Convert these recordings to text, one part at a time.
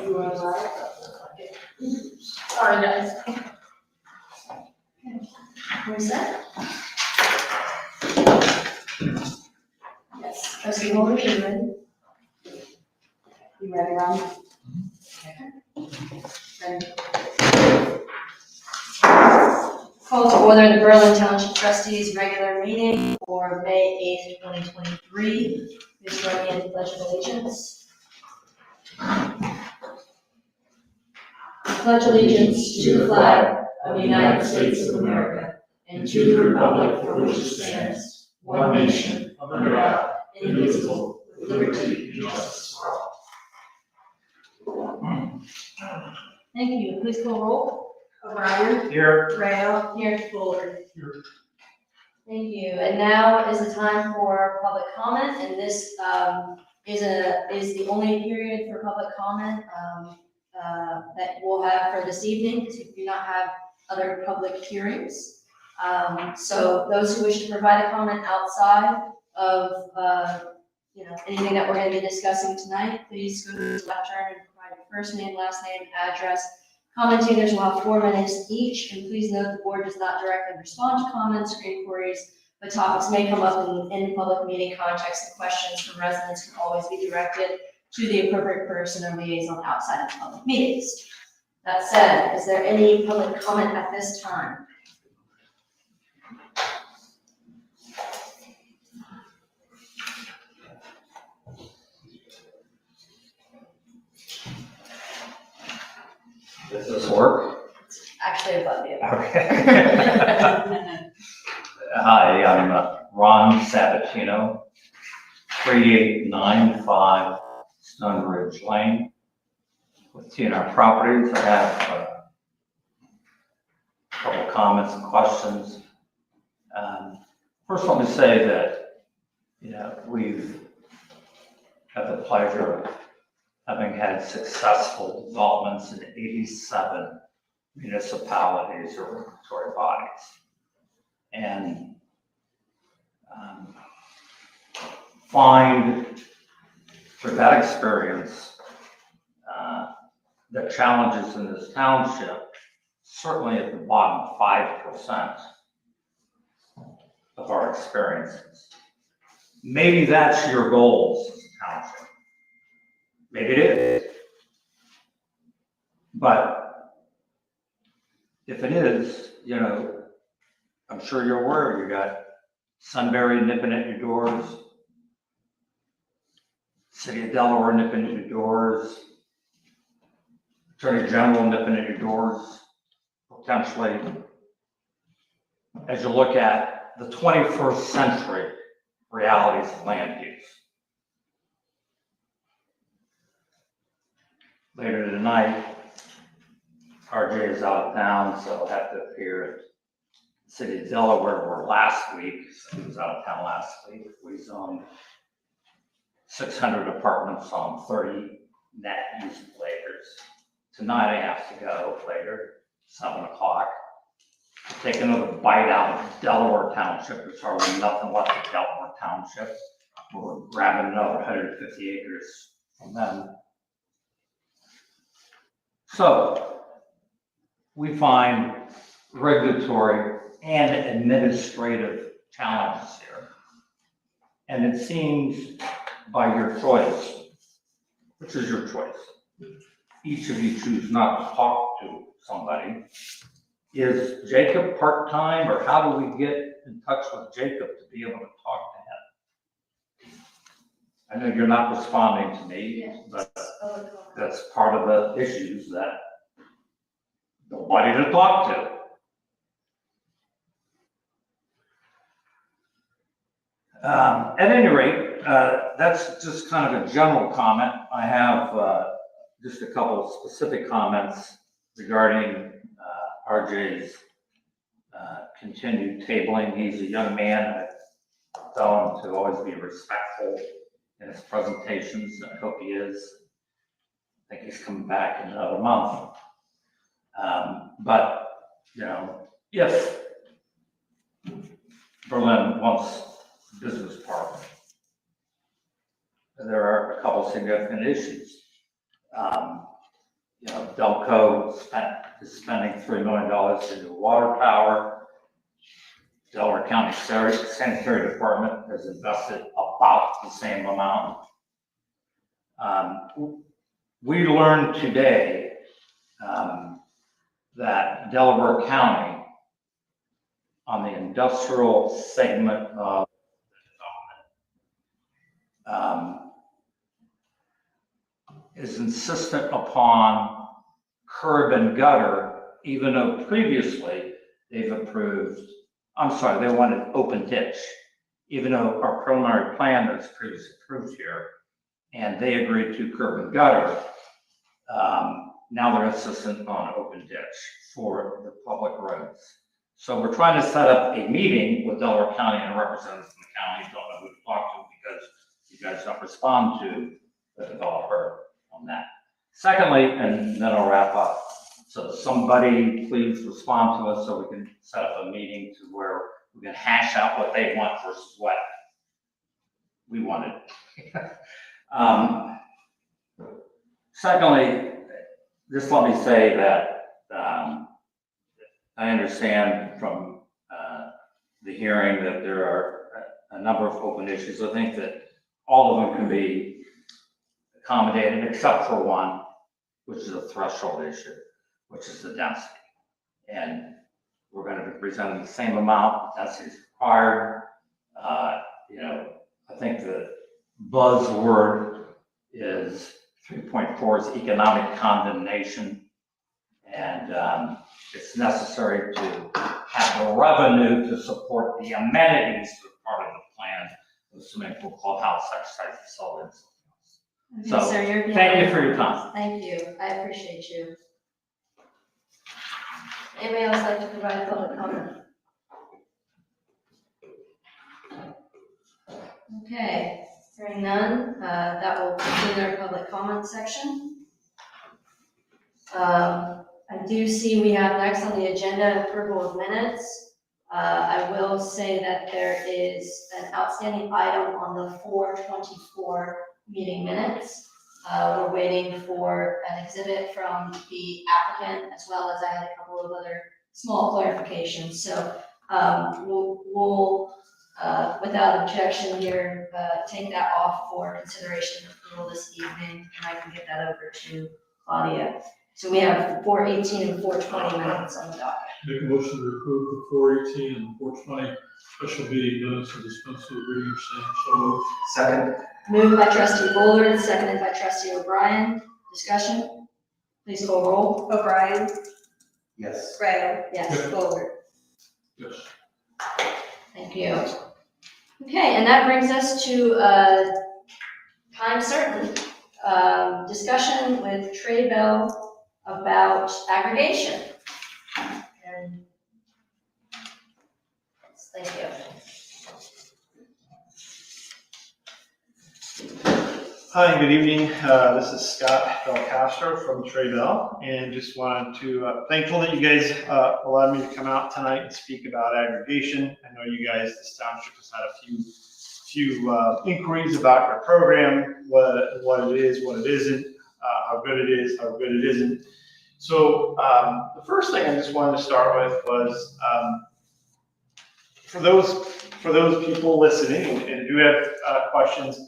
You are live? Sorry, guys. Where's that? Yes, Trustee Holder, you ready? You ready, Ron? Ready. Call to order the Berlin Township Trustees regular meeting for May 8th, 2023. Please join me in the Pledge of Allegiance. I pledge allegiance to the flag of the United States of America and to the republic for which it stands, one nation, under God, indivisible, with liberty and justice for all. Thank you. Please call roll. O'Brien. Here. Rayo. Here. Fuller. Here. Thank you. And now is the time for public comment, and this is the only period for public comment that we'll have for this evening, because we do not have other public hearings. So those who wish to provide a comment outside of anything that we're going to be discussing tonight, please go to the lectern and provide your first name, last name, address. Commentators will have 4 minutes each, and please note the board does not directly respond to comments or inquiries, but topics may come up in public meeting context, and questions from residents can always be directed to the appropriate person or liaison outside of public meetings. That said, is there any public comment at this time? Does this work? It's actually above you. Okay. Hi, I'm Ron Sabatino, 3895 Stone Ridge Lane. With TNR Properties, I have a couple comments and questions. First, let me say that, we've had the pleasure of having had successful developments in 87 municipalities or regulatory bodies. And find through that experience the challenges in this township, certainly at the bottom 5% of our experiences. Maybe that's your goals as a township. Maybe it is. But if it is, I'm sure you're aware you got Sunbury nipping at your doors, City of Delaware nipping at your doors, Attorney General nipping at your doors, potentially, as you look at the 21st century realities of land use. Later tonight, RJ is out of town, so I'll have to appear at the City of Delaware, where last week, so he was out of town last week, we zoned 600 apartments on 30 net usable acres. Tonight I have to go later, 7 o'clock, to take another bite out of Delaware Township. There's hardly nothing left of Delaware Township. We're grabbing another 150 acres from them. So we find regulatory and administrative challenges here. And it seems by your choice, which is your choice, each of you choose not to talk to somebody. Is Jacob part-time, or how do we get in touch with Jacob to be able to talk to him? I know you're not responding to me, but that's part of the issues, that nobody to talk to. At any rate, that's just kind of a general comment. I have just a couple of specific comments regarding RJ's continued tabling. He's a young man. I tell him to always be respectful in his presentations. I hope he is. I think he's coming back in another month. But, if Berlin wants business park, there are a couple significant issues. Delco is spending $3 million to do water power. Delaware County Sanitary Department has invested about the same amount. We learned today that Delaware County, on the industrial segment of the development, is insistent upon curb and gutter, even though previously they've approved, they wanted open ditch, even though our preliminary plan was previously approved here, and they agreed to curb and gutter. Now they're insistent on open ditch for the public roads. So we're trying to set up a meeting with Delaware County and representatives from the county. Don't know who to talk to because you guys don't respond to the developer on that. Secondly, and then I'll wrap up. So somebody please respond to us so we can set up a meeting to where we can hash out what they want versus what we wanted. Secondly, just let me say that I understand from the hearing that there are a number of open issues. I think that all of them can be accommodated except for one, which is a threshold issue, which is the density. And we're going to be presenting the same amount, density is required. I think the buzzword is 3.4 is economic condemnation. And it's necessary to have the revenue to support the amenities that are part of the plan, the swimming pool, clubhouse, exercise facilities. Okay, So, sir, thank you for your time. Thank you. I appreciate you. Anybody else like to provide public comment? Okay, hearing none, that will conclude our public comment section. I do see we have next on the agenda approval of minutes. I will say that there is an outstanding item on the 4/24 meeting minutes. We're waiting for an exhibit from the applicant, as well as I had a couple of other small clarifications. So we'll without objection here, take that off for consideration and approval this evening, and I can get that over to Claudia. So we have 4/18 and 4/20 minutes on the docket. Make a motion to approve the 4/18 and 4/20 special meeting minutes for dispensal of reading or saying so moved. Second. Moved by trustee Bullard, seconded by trustee O'Brien. Discussion? Please call roll. O'Brien, Yes. Graham, Yes. Bullard. Yes. Thank you. Okay, and that brings us to time certain discussion with Trey Bell about aggregation. And thank you. Hi, good evening. This is Scott Belcastro from Trey Bell, and just wanted to thankful that you guys allowed me to come out tonight and speak about aggregation. I know you guys, this township has had a few inquiries about your program, what it is, what it isn't, how good it is, how good it isn't. So the first thing I just wanted to start with was for those people listening and who have questions.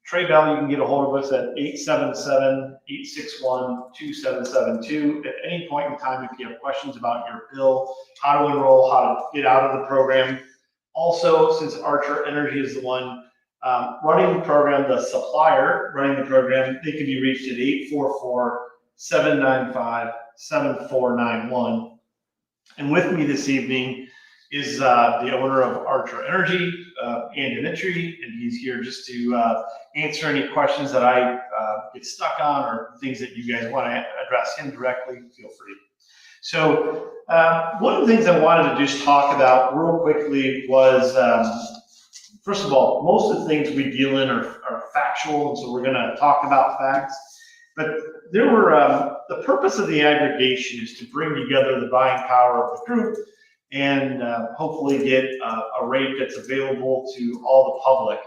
Trey Bell, you can get a hold of us at 877-861-2772. At any point in time, if you have questions about your bill, how to enroll, how to get out of the program. Also, since Archer Energy is the one running the program, the supplier running the program, they can be reached at 844-795-7491. And with me this evening is the owner of Archer Energy, Andy Mitri, and he's here just to answer any questions that I get stuck on or things that you guys want to address him directly, feel free. So one of the things I wanted to just talk about real quickly was, first of all, most of the things we deal in are factual, and so we're going to talk about facts. But there were, the purpose of the aggregation is to bring together the buying power of the group and hopefully get a rate that's available to all the public.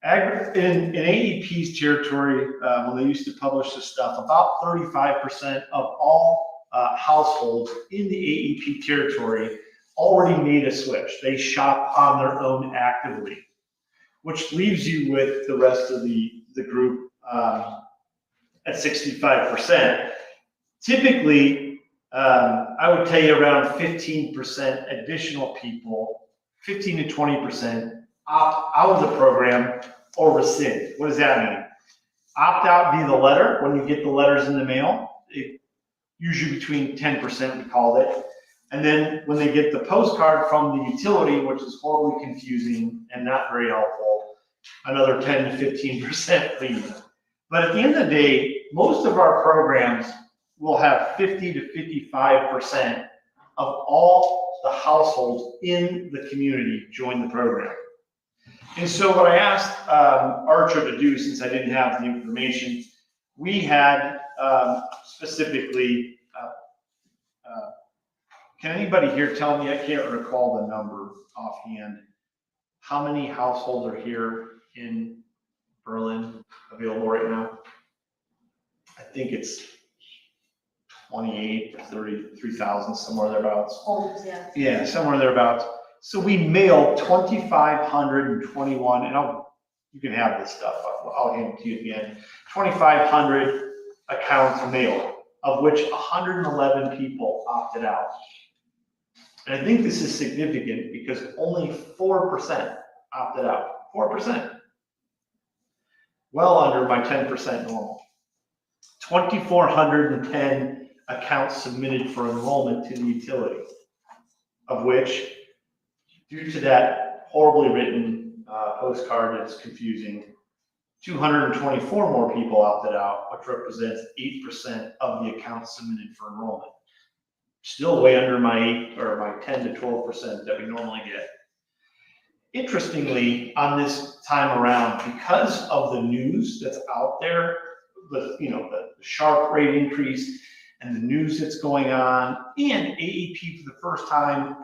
In AEP's territory, when they used to publish this stuff, about 35% of all households in the AEP territory already made a switch. They shop on their own actively, which leaves you with the rest of the group at 65%. Typically, I would tell you around 15% additional people, 15 to 20% opt out of the program or rescind. What does that mean? Opt out via the letter, when you get the letters in the mail, usually between 10% we called it. And then when they get the postcard from the utility, which is horribly confusing and not very helpful, another 10 to 15% leave. But at the end of the day, most of our programs will have 50 to 55% of all the households in the community join the program. And so what I asked Archer to do, since I didn't have the information, we had specifically, can anybody here tell me, I can't recall the number offhand, how many households are here in Berlin available right now? I think it's 28 or 33,000, somewhere thereabouts. Homes, yeah. Yeah, somewhere thereabouts. So we mailed 2,521, and you can have this stuff, I'll hand it to you at the end. 2,500 accounts mailed, of which 111 people opted out. And I think this is significant because only 4% opted out. 4%. Well under my 10% normal. 2,410 accounts submitted for enrollment to the utility, of which, due to that horribly written postcard that's confusing, 224 more people opted out, which represents 8% of the accounts submitted for enrollment. Still way under my 10 to 12% that we normally get. Interestingly, on this time around, because of the news that's out there, the sharp rate increase and the news that's going on, and AEP for the first time,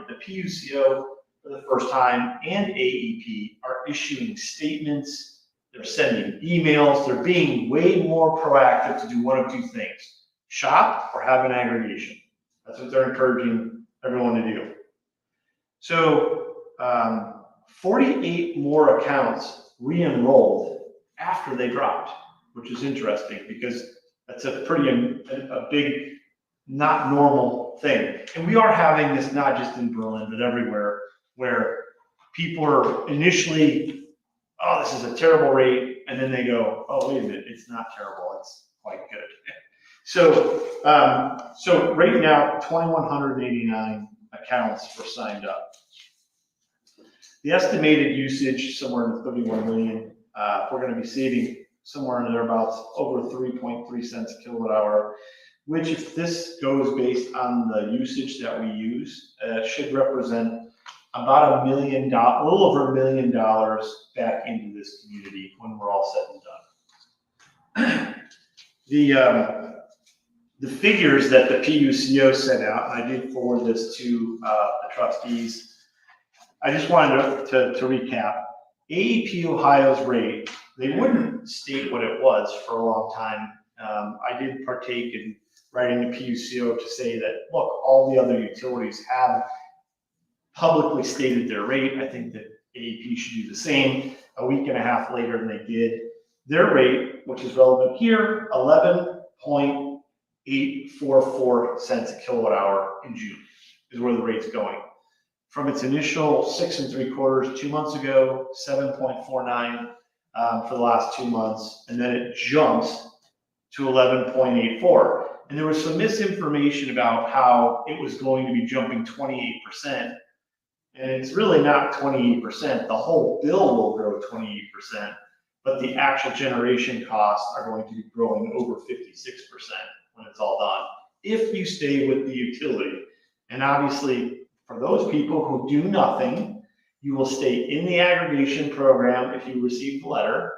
the PUCO for the first time, and AEP are issuing statements, they're sending emails, they're being way more proactive to do one of two things: shop or have an aggregation. That's what they're encouraging everyone to do. So 48 more accounts re-enrolled after they dropped, which is interesting because that's a big, not normal thing. And we are having this not just in Berlin, but everywhere, where people are initially, oh, this is a terrible rate, and then they go, oh, wait a minute, it's not terrible, it's quite good. So right now, 2,189 accounts were signed up. The estimated usage, somewhere in the 31 million, we're going to be saving somewhere in thereabouts over 3.3 cents a kilowatt hour, which, if this goes based on the usage that we use, should represent about $1 million, a little over $1 million back into this community when we're all said and done. The figures that the PUCO sent out, and I did forward this to the trustees. I just wanted to recap. AEP Ohio's rate, they wouldn't state what it was for a long time. I did partake in writing the PUCO to say that, look, all the other utilities have publicly stated their rate. I think that AEP should do the same. A week and a half later than they did. Their rate, which is relevant here, 11.844 cents a kilowatt hour in June is where the rate's going. From its initial 6 3/4 2 months ago, 7.49 for the last 2 months, and then it jumps to 11.84. And there was some misinformation about how it was going to be jumping 28%. And it's really not 28%. The whole bill will grow 28%, but the actual generation costs are going to be growing over 56% when it's all done, if you stay with the utility. And obviously, for those people who do nothing, you will stay in the aggregation program if you receive the letter,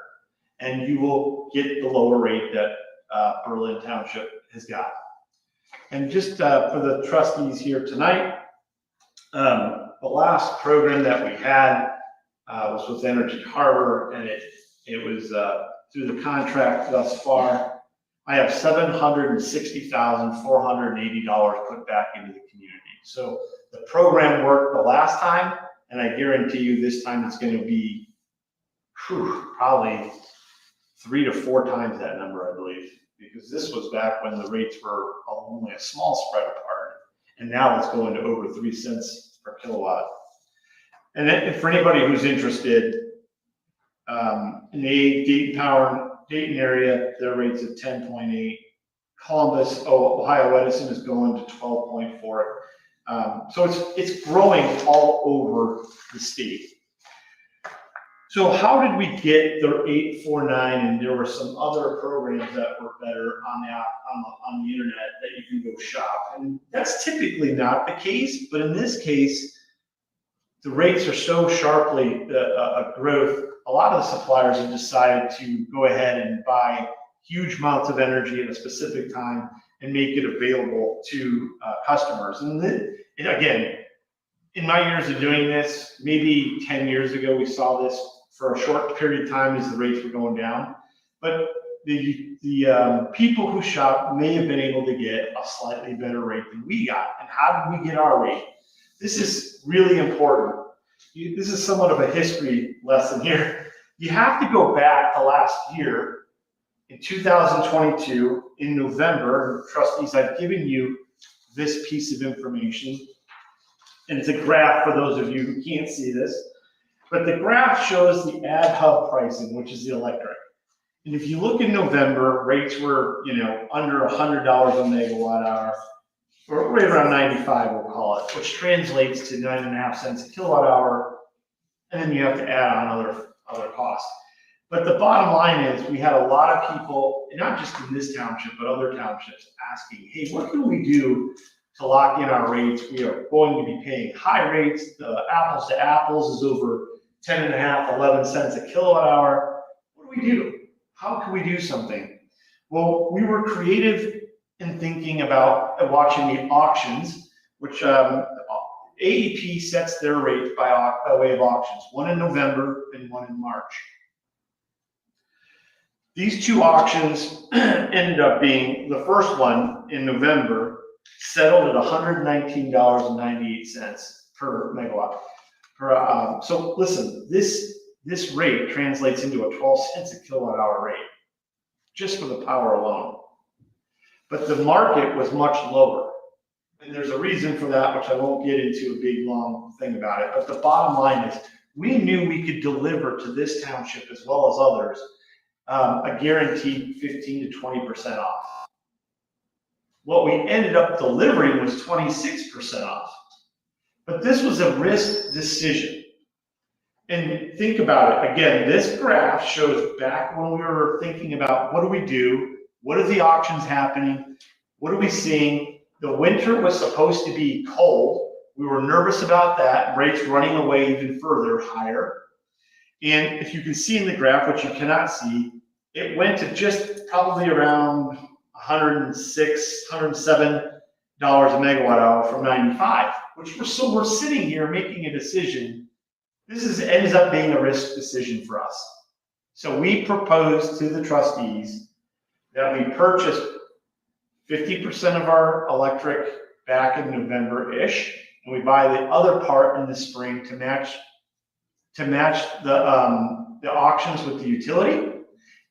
and you will get the lower rate that Berlin Township has got. And just for the trustees here tonight, the last program that we had was with Energy Harbor, and it was through the contract thus far. I have $760,480 put back into the community. So the program worked the last time, and I guarantee you this time it's going to be probably 3 to 4 times that number, I believe, because this was back when the rates were only a small spread apart, and now it's going to over 3 cents per kilowatt. And then for anybody who's interested, in the Dayton area, their rates at 10.8. Columbus, Ohio Edison is going to 12.4. So it's growing all over the state. So how did we get the 849? And there were some other programs that were better on the internet that you can go shop. And that's typically not the case, but in this case, the rates are so sharply a growth. A lot of the suppliers have decided to go ahead and buy huge amounts of energy at a specific time and make it available to customers. And again, in my years of doing this, maybe 10 years ago, we saw this for a short period of time as the rates were going down. But the people who shop may have been able to get a slightly better rate than we got. And how did we get our rate? This is really important. This is somewhat of a history lesson here. You have to go back to last year. In 2022, in November, trustees, I've given you this piece of information. And it's a graph for those of you who can't see this. But the graph shows the ad hub pricing, which is the electric. And if you look in November, rates were, under $100 a megawatt hour, or right around 95, we'll call it, which translates to 9.5 cents a kilowatt hour. And then you have to add on other costs. But the bottom line is we had a lot of people, not just in this township, but other townships asking, hey, what can we do to lock in our rates? We are going to be paying high rates. The apples to apples is over 10.5, 11 cents a kilowatt hour. What do we do? How can we do something? Well, we were creative in thinking about watching the auctions, which AEP sets their rates by way of auctions, one in November and one in March. These two auctions ended up being, the first one in November settled at $119.98 per megawatt. So listen, this rate translates into a 12 cents a kilowatt hour rate, just for the power alone. But the market was much lower. And there's a reason for that, which I won't get into a big, long thing about it. But the bottom line is we knew we could deliver to this township as well as others a guaranteed 15 to 20% off. What we ended up delivering was 26% off. But this was a risk decision. And think about it. Again, this graph shows back when we were thinking about what do we do? What are the auctions happening? What are we seeing? The winter was supposed to be cold. We were nervous about that. Rates running away even further higher. And if you can see in the graph, which you cannot see, it went to just probably around $106, $107 a megawatt hour from 95, so we're sitting here making a decision. This ends up being a risk decision for us. So we proposed to the trustees that we purchase 50% of our electric back in November-ish, and we buy the other part in the spring to match the auctions with the utility,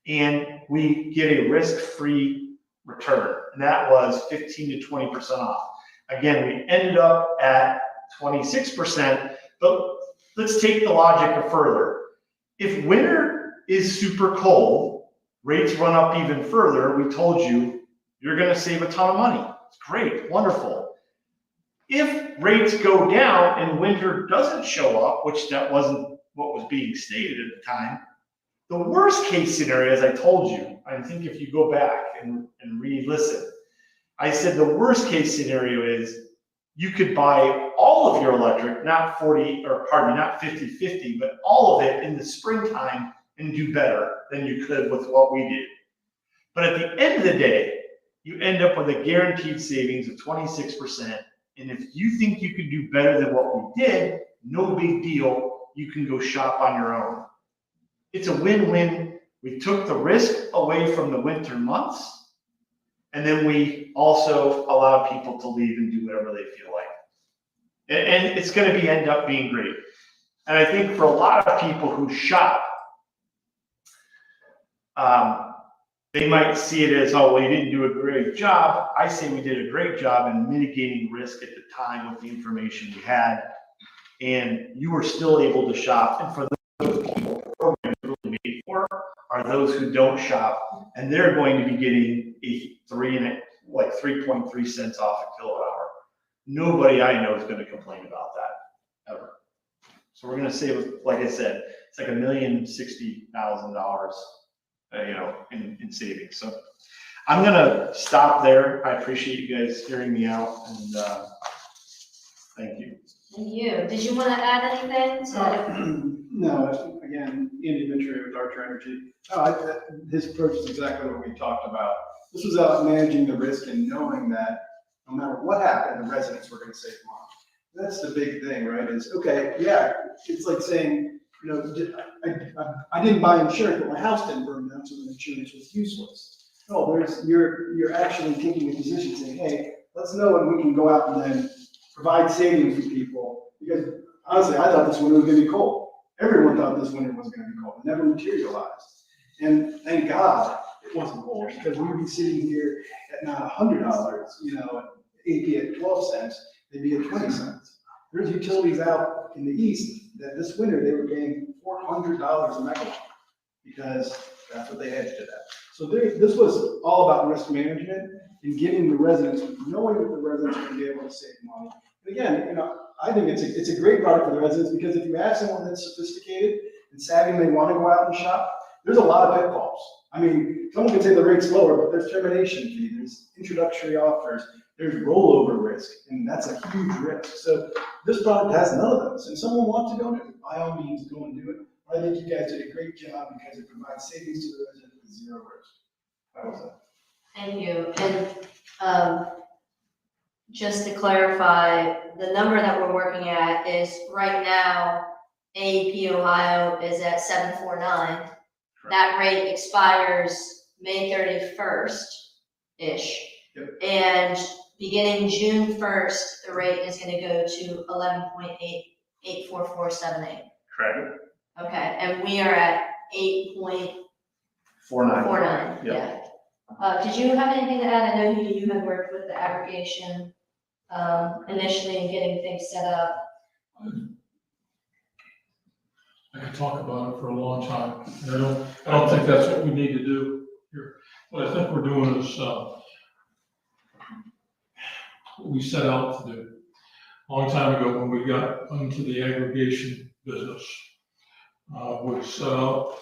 and we get a risk-free return, and that was 15 to 20% off. Again, we ended up at 26%, but let's take the logic further. If winter is super cold, rates run up even further, we told you, you're going to save a ton of money. It's great, wonderful. If rates go down and winter doesn't show up, which that wasn't what was being stated at the time, the worst case scenario, as I told you, I think if you go back and re-listen, I said the worst case scenario is you could buy all of your electric, not 50-50, but all of it in the springtime and do better than you could with what we did. But at the end of the day, you end up with a guaranteed savings of 26%. And if you think you could do better than what we did, no big deal. you can go shop on your own. It's a win-win. We took the risk away from the winter months, and then we also allow people to leave and do whatever they feel like. And it's going to end up being great. And I think for a lot of people who shop, they might see it as, oh, well, you didn't do a great job. I say we did a great job in mitigating risk at the time with the information we had, and you were still able to shop. And for those people the program is really made for are those who don't shop, and they're going to be getting a 3.3 cents off a kilowatt hour. Nobody I know is going to complain about that ever. So we're going to save, like I said, it's like $1,060,000, in savings. So I'm going to stop there. I appreciate you guys hearing me out, and thank you. Thank you. Did you want to add anything to? No, again, Andy Mitchell with Archer Energy. His approach is exactly what we talked about. This was about managing the risk and knowing that no matter what happened, the residents were going to save money. That's the big thing, right? Is okay, yeah. It's like saying, I didn't buy insurance, but my house didn't burn down, so the insurance was useless. No, you're actually taking a position saying, hey, let's know when we can go out and then provide savings for people. Because honestly, I thought this winter was going to be cold. Everyone thought this winter was going to be cold. It never materialized. And thank God it wasn't cold, because we would be sitting here at not $100, AP at 12 cents, they'd be at 20 cents. There's utilities out in the east that this winter they were paying $400 a megawatt because that's what they hedged it at. So this was all about risk management and giving the residents, knowing that the residents are going to be able to save money. And again, I think it's a great product for the residents, because if you have someone that's sophisticated and savvy and they want to go out and shop, there's a lot of pitfalls. I mean, someone could say the rate's lower, but there's termination fee, there's introductory offers, there's rollover risk, and that's a huge risk. So this product has none of those. And someone wants to go do it, by all means, go and do it. I think you guys did a great job because it provides savings to the resident with zero risk. That was it. Thank you. And just to clarify, the number that we're working at is right now, AEP Ohio is at 749. That rate expires May 31st-ish. Yep. And beginning June 1st, the rate is going to go to 11.84478. Correct. Okay, and we are at 8.49. 49. Yeah. Did you have anything to add? I know you had worked with the aggregation initially and getting things set up. I could talk about it for a long time. I don't think that's what we need to do here. What I think we're doing is what we set out to do. A long time ago, when we got into the aggregation business, we set out,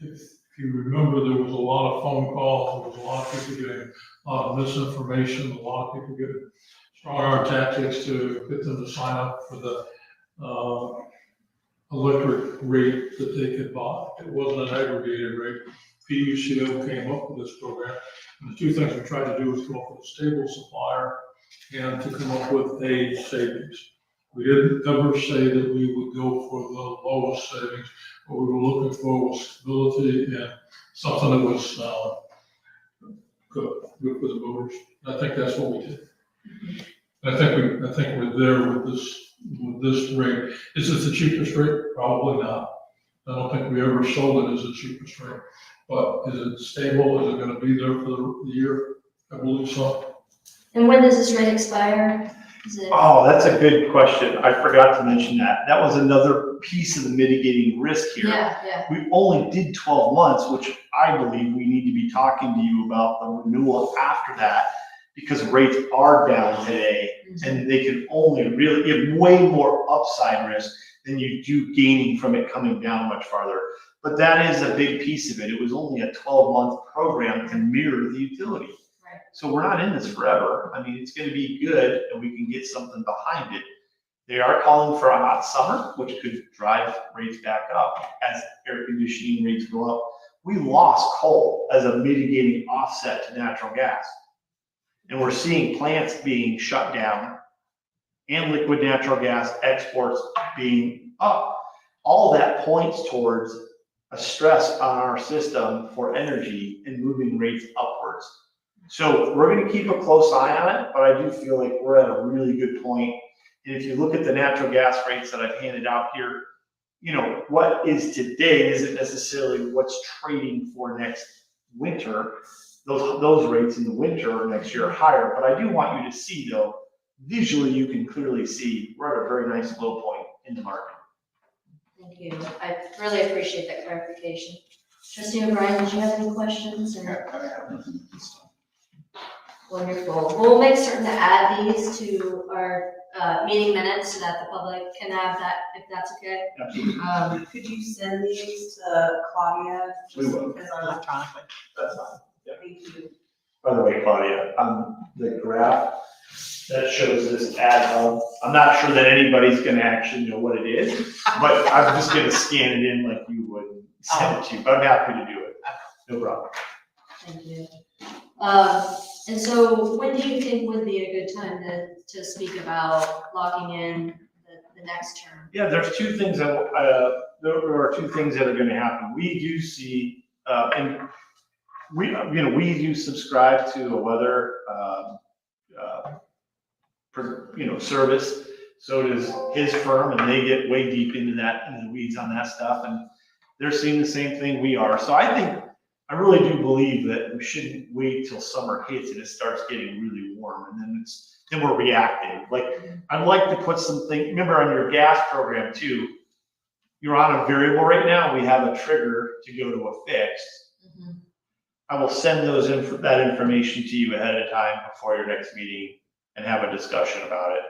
if you remember, there was a lot of phone calls, there was a lot of people getting a lot of misinformation, a lot of people getting strong arm tactics to get them to sign up for the electric rate that they could buy. It wasn't an aggregated rate. PUCO came up with this program. And the two things we tried to do was come up with a stable supplier and to come up with a savings. We didn't ever say that we would go for the lowest savings. What we were looking for was stability and something that was good for the voters. I think that's what we did. I think we're there with this rate. Is it the cheapest rate? Probably not. I don't think we ever sold it as the cheapest rate. But is it stable? Is it going to be there for the year? I believe so. And when does this rate expire? Oh, that's a good question. I forgot to mention that. That was another piece of the mitigating risk here. Yeah. We only did 12 months, which I believe we need to be talking to you about the renewal after that, because rates are down today and they can only really give way more upside risk than you do gaining from it coming down much farther. But that is a big piece of it. It was only a 12-month program to mirror the utility. Right. So we're not in this forever. I mean, it's going to be good and we can get something behind it. They are calling for a hot summer, which could drive rates back up as air conditioning rates go up. We lost coal as a mitigating offset to natural gas. And we're seeing plants being shut down and liquid natural gas exports being up. all that points towards a stress on our system for energy and moving rates upwards. So we're gonna keep a close eye on it, but I do feel like we're at a really good point. And if you look at the natural gas rates that I've handed out here, you know, what is today isn't necessarily what's trading for next winter. Those rates in the winter or next year are higher, but I do want you to see though, visually you can clearly see we're at a very nice low point in the market. Thank you. I really appreciate that clarification. Trustee O'Brien, did you have any questions? Or- Wonderful. We'll make certain to add these to our meeting minutes so that the public can have that, if that's okay. Absolutely. Could you send these to Claudia? We will. Because electronically. That's fine. Yeah. Thank you. By the way, Claudia, the graph that shows this ad hub, I'm not sure that anybody's gonna actually know what it is, but I'm just gonna scan it in like you would and send it to you, but I'm happy to do it. No problem. Thank you. And so when do you think would be a good time to speak about locking in the next term? Yeah, there's two things that, there are two things that are gonna happen. We do see, and we do subscribe to a weather, service. So does his firm, and they get way deep into the weeds on that stuff, and they're seeing the same thing we are. So I really do believe that we shouldn't wait till summer hits and it starts getting really warm, and then we're reactive. Like, I'd like to put something, remember on your gas program too, you're on a variable right now, we have a trigger to go to a fixed. Mhm. I will send that information to you ahead of time before your next meeting and have a discussion about it,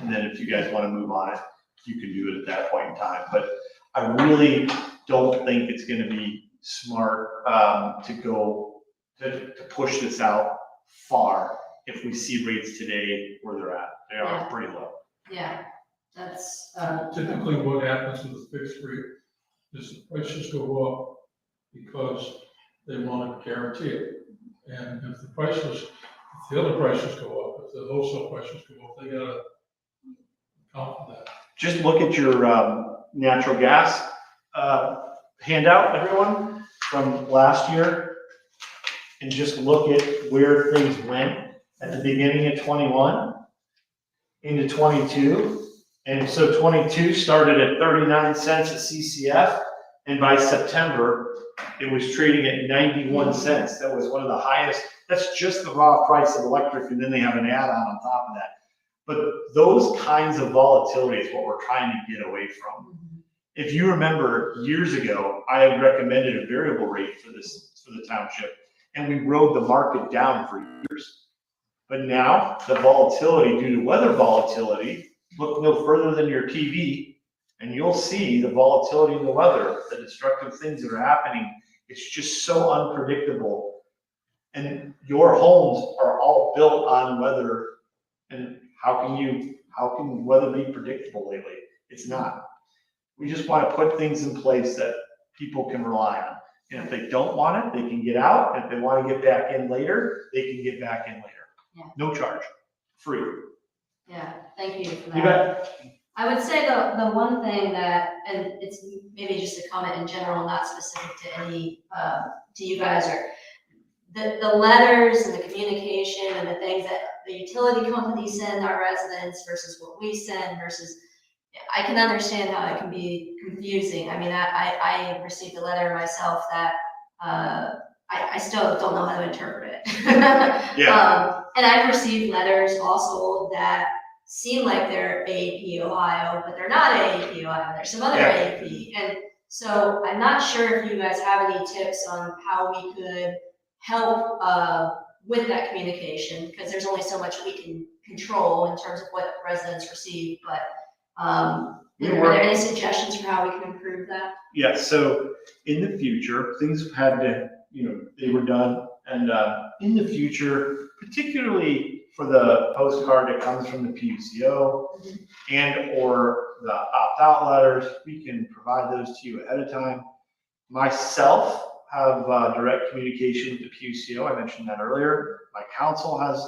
and then if you guys want to move on it, you can do it at that point in time. But I really don't think it's going to be smart to push this out far if we see rates today where they're at. They are pretty low. Yeah, that's, Typically, what happens with a fixed rate is the prices go up because they want to guarantee it. And if the other prices go up, if the wholesale prices go up, they gotta account for that. Just look at your natural gas handout, everyone, from last year, and just look at where things went at the beginning of 21 into 22. And so 22 started at 39 cents a CCF, and by September, it was trading at 91 cents. That was one of the highest. That's just the raw price of electric, and then they have an add-on on top of that. But those kinds of volatility is what we're trying to get away from. If you remember years ago, I had recommended a variable rate for the township, and we rode the market down for years. But now the volatility due to weather volatility, look no further than your TV, and you'll see the volatility in the weather, the destructive things that are happening. It's just so unpredictable. And your homes are all built on weather. And how can weather be predictable lately? It's not. We just want to put things in place that people can rely on. And if they don't want it, they can get out. And if they want to get back in later, they can get back in later. Yeah. No charge, free. yeah, thank you for that. You bet. I would say the one thing that, and it's maybe just a comment in general, not specific to any, to you guys, or the letters and the communication and the things that the utility companies send our residents versus what we send versus, I can understand how it can be confusing. I mean, I received a letter myself that, I still don't know how to interpret it. Yeah. And I've received letters also that seem like they're AAP Ohio, but they're not AAP Ohio. There's some other Yeah. AAP. And so I'm not sure if you guys have any tips on how we could help with that communication, because there's only so much we can control in terms of what residents receive. But are there any suggestions for how we can improve that? Yeah, so in the future, things had to, they were done. And in the future, particularly for the postcard that comes from the PUCO and or the opt-out letters, we can provide those to you ahead of time. Myself have direct communication with the PUCO. I mentioned that earlier. My counsel has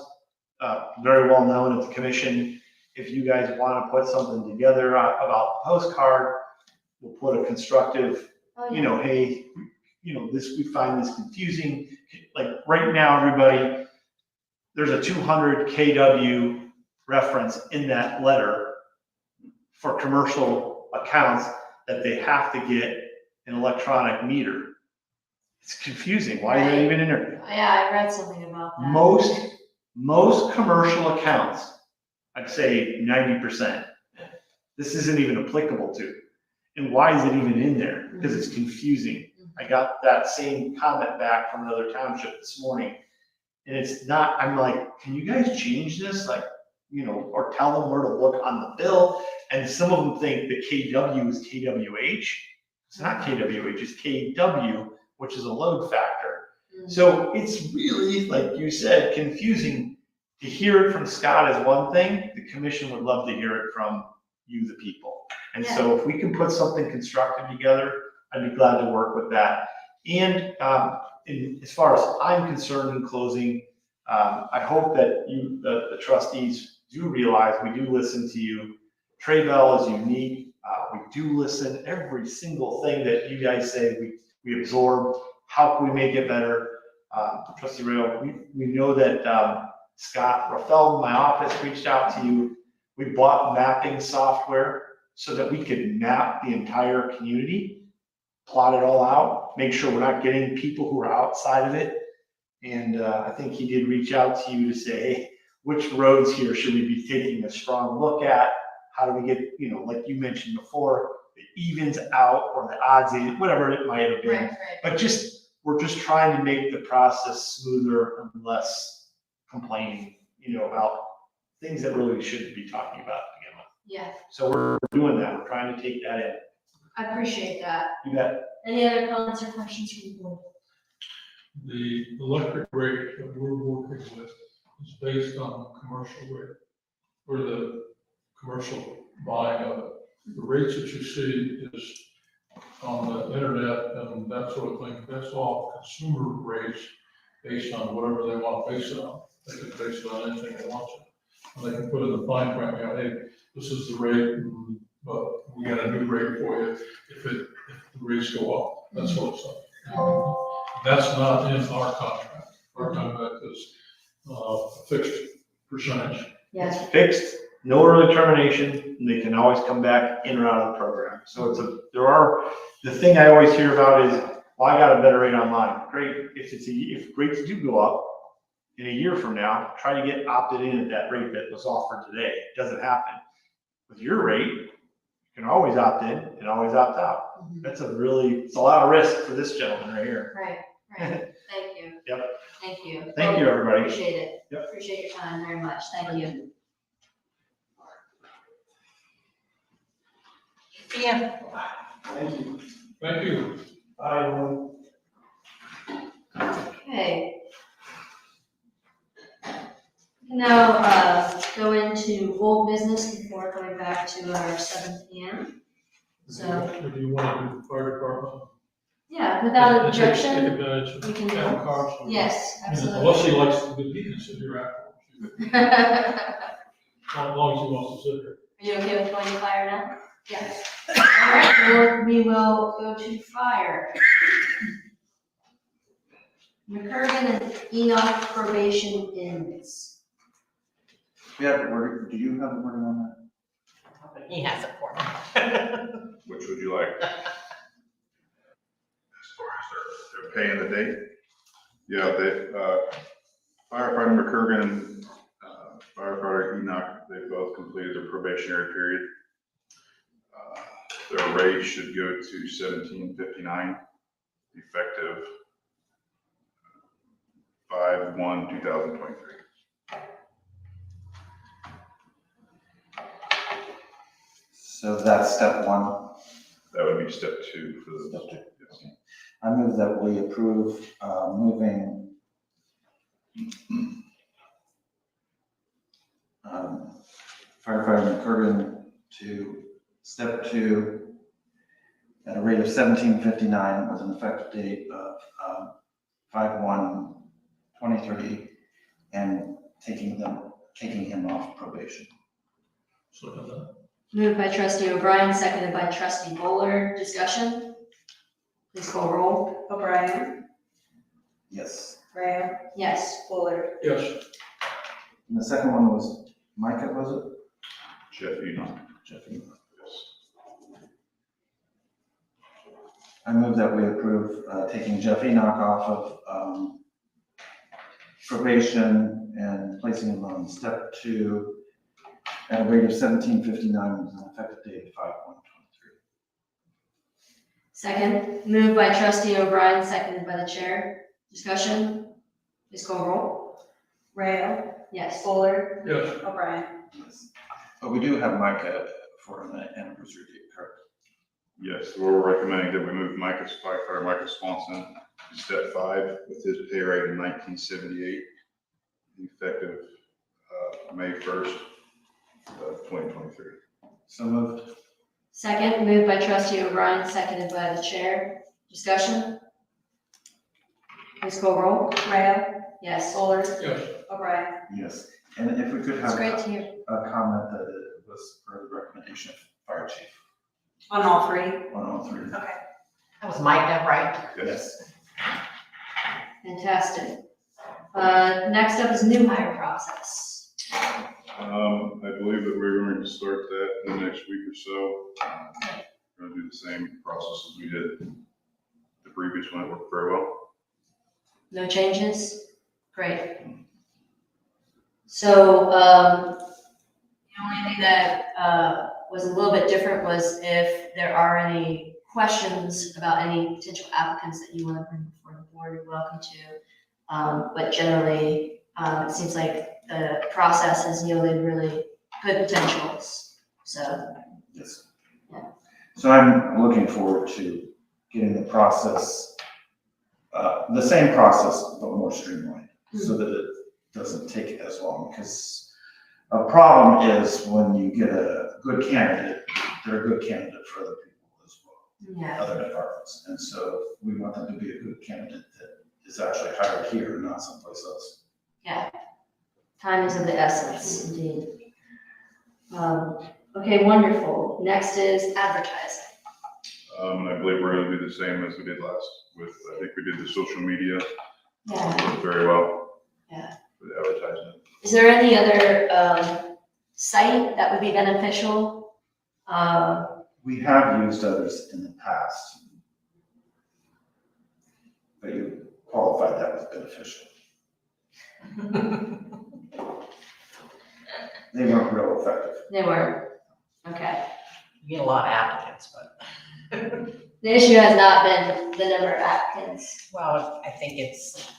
very well known at the commission. If you guys want to put something together about the postcard, we'll put a constructive, Oh, you yeah. know, hey, you know, this, we find this confusing. Like right now, everybody, there's a 200 kW reference in that letter for commercial accounts that they have to get an electronic meter. It's confusing. Why is that even in there? Yeah, I read something about that. Most commercial accounts, I'd say 90%, this isn't even applicable to. And why is it even in there? Because it's confusing. I got that same comment back from another township this morning. And it's not, I'm like, can you guys change this? Like, you know, or tell them where to look on the bill. And some of them think the KW is KWH. It's not KWH, it's KW, which is a load factor. So it's really, like you said, confusing. To hear it from Scott is one thing. The commission would love to hear it from you, the people. And so if we can put something constructive together, I'd be glad to work with that. And as far as I'm concerned in closing, I hope that you, the trustees, do realize we do listen to you. Trey Bell is unique. We do listen. Every single thing that you guys say, we absorb. How can we make it better? Trustee Rayo, we know that Scott Raffel in my office reached out to you. We bought mapping software so that we could map the entire community, plot it all out, make sure we're not getting people who are outside of it. And I think he did reach out to you to say, hey, which roads here should we be taking a strong look at? How do we get, you know, like you mentioned before, the evens out or the odds in, whatever it might have been. Right. But we're just trying to make the process smoother and less complaining, you know, about things that really we shouldn't be talking about to begin with. Yeah, So we're doing that. We're trying to take that in. I appreciate that. You bet. Any other comments or questions from the board? The electric rate that we're working with is based on the commercial rate, or the commercial buying of it. The rates that you see is on the internet and that sort of thing, that's all consumer rates based on whatever they want to base it on. They can base it on anything they want to. And they can put in the fine print, you know, hey, this is the rate, but we got a new rate for you if the rates go up, that sort of stuff. That's not in our contract. Our contract is a fixed percentage. Yes. It's fixed, no early termination, and they can always come back in or out of the program. So the thing I always hear about is, well, I got a better rate online. Great, if rates do go up in a year from now, try to get opted in at that rate that was offered today. It doesn't happen. With your rate, you can always opt in and always opt out. It's a lot of risk for this gentleman right here. Right. Thank you. Yep. Thank you. Thank you, everybody. Appreciate it. Yep. Appreciate your time very much. Thank you. Yeah. Thank you. Thank you. Okay. Now, go into old business before going back to our 7 PM. So, Or do you want to do the fire department? yeah, without Take objection, advantage of we can town do- cars. yes, absolutely. Unless he likes to be, he can sit here afterwards. As long as he wants to sit here. Are you okay with going to fire now? Yes. All right, well, we will go to fire. McCurgan and Enoch probation ends. We have the word, do you have the wording on that? He has it for me. Which would you like? As far as their pay and the date? Yeah, firefighter McCurgan and firefighter Enoch, they both completed their probationary period. Their rate should go to $17.59, effective 5/1/2023. So that's step one. That would be step 2 for the. Step two. Okay. I move that we approve moving firefighter McCurgan to step 2 at a rate of $17.59 with an effective date of 5/1/23 and taking him off probation. So, Moved by trustee O'Brien, seconded by trustee Bowler. Discussion? Please call roll. O'Brien, Yes. Graham, Yes. Fuller, Yes. And the second one was Micah, was it? Jeff Enoch. Jeffy. Yes. I move that we approve taking Jeff Enoch off of probation and placing him on step 2 at a rate of $17.59 with an effective date of 5/1/23. Second. Moved by trustee O'Brien, seconded by the chair. Discussion? Please call roll. Graham, Yes. Fuller, Yes. O'Brien. Yes. But we do have Micah for an anniversary date, correct? Yes, we're recommending that we move firefighter Micah Swanson to step 5 with his pay rate of $19.78, effective May 1st, 2023. So moved. Second. Moved by trustee O'Brien, seconded by the chair. Discussion? Please call roll. Graham, Yes. Fuller, Yes. O'Brien. Yes. And if we could It's have great to hear. a comment that it was per the recommendation of fire chief On all three. on all 3. Okay. That was Micah, right? Yes. Fantastic. Next up is new hire process. I believe that we're going to start that in the next week or so. We're going to do the same process as we did the previous one. It worked very well. No changes? Great. So, the only thing that, was a little bit different was if there are any questions about any potential applicants that you want to bring before the board, you're welcome to. But generally, it seems like the process has yielded really good potentials, so. Yes. Yeah. So I'm looking forward to getting the process, the same process, but more streamlined, so that it doesn't take as long. Because a problem is when you get a good candidate, they're a good candidate for other people as well, Yeah, other departments. And so we want them to be a good candidate that is actually hired here, not someplace else. yeah. Time is of the essence, indeed. Okay, wonderful. Next is advertising. And I believe we're going to do the same as we did last with, I think we did the social media Yeah. very well. Yeah. With advertising. Is there any other, site that would be beneficial? We have used others in the past, but you qualified that as beneficial. They weren't real effective. They were, okay. You get a lot of applicants, but, The issue has not been the number of applicants. well, I think it's,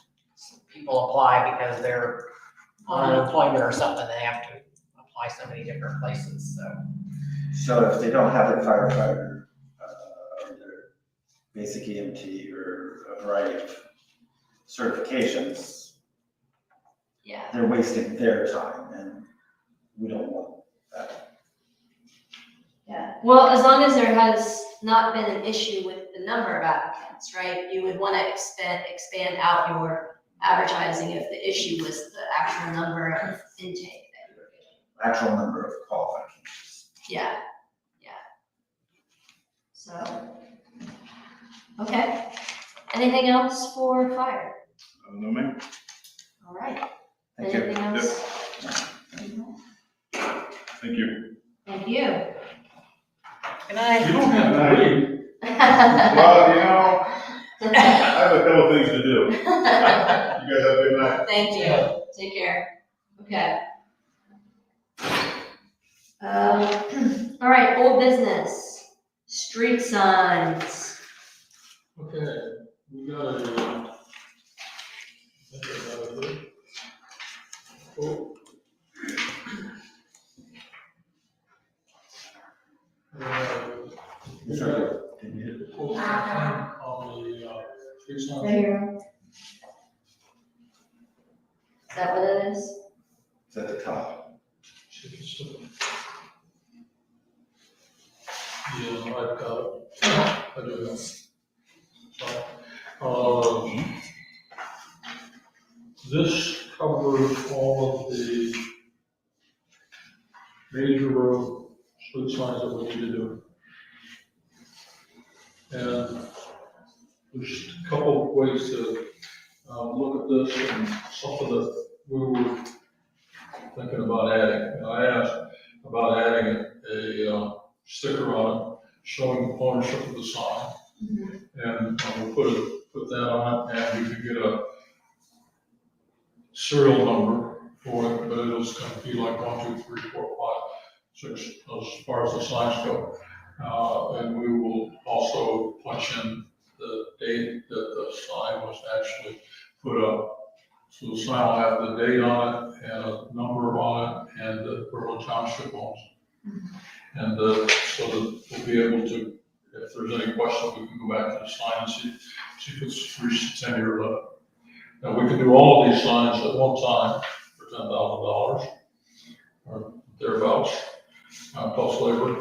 people apply because they're on unemployment or something, they have to apply so many different places, so. So if they don't have their firefighter, or their basic EMT, or a variety of certifications, Yeah. they're wasting their time, and we don't want that. Yeah, well, as long as there has not been an issue with the number of applicants, right? You would want to expand out your advertising if the issue was the actual number of intake that you were getting. Actual number of qualified candidates. Yeah, yeah. So, okay. Anything else for fire? No, ma'am. All right. Thank you. Anything else? Thank you. Thank you. Good night. You don't have to leave. Well, I have a couple things to do. You guys have a good night. Thank you. Take care. Okay. All right, old business, street signs. Okay, we got a, oh. Sorry. On the, street sign. Right here. Is that what it is? It's at the top. Yeah, I've got it. I do know. So, this covers all of the major road street signs that we need to do. And there's a couple of ways to look at this, and something that we were thinking about adding. And I asked about adding a sticker on it showing ownership of the sign. And we'll put that on it, and we can get a serial number for it, but it'll kind of be like 1, 2, 3, 4, 5, 6 as far as the signs go. And we will also punch in the date that the sign was actually put up. So the sign will have the date on it and a number on it and the Berlin Township owns it. And so that we'll be able to, if there's any questions, we can go back to the sign and see if it's reached the 10-year limit. Now, we can do all of these signs at one time for $10,000 or thereabouts, plus labor.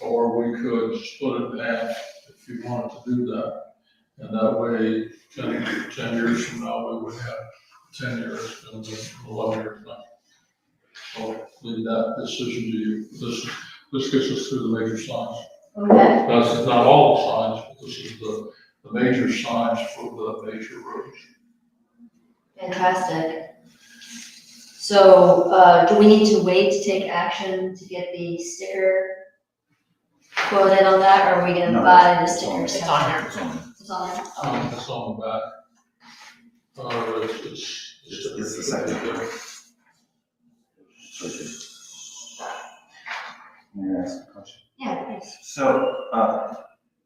Or we could split it in half if you wanted to do that. And that way, 10 years from now, we would have 10 years and an 11-year thing. So leave that decision to you. This gets us through the major signs. Okay, That's not all the signs, but this is the major signs for the major roads. fantastic. So, do we need to wait to take action to get the sticker quoted on that, or are we gonna No, buy the it's on- stickers? It's on there. It's on. It's on there? It's on the back. It's the second. May I ask a question? Yeah, thanks. So,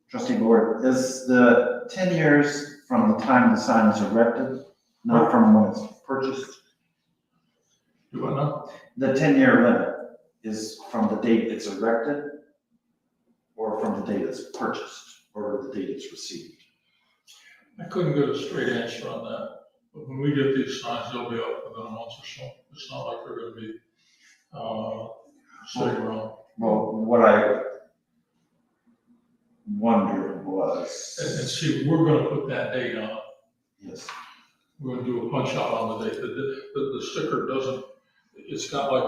trustee board, is the 10 years from the time the sign is erected, not from when it's purchased? Do I know? The 10-year limit is from the date it's erected, or from the date it's purchased, or the date it's received? I couldn't get a straight answer on that. But when we get these signs, they'll be up within a month or so. It's not like they're gonna be, sitting around. Well, what I wondered was. And see, we're gonna put that date on it. Yes. We're gonna do a punch out on the date. The sticker doesn't, it's got like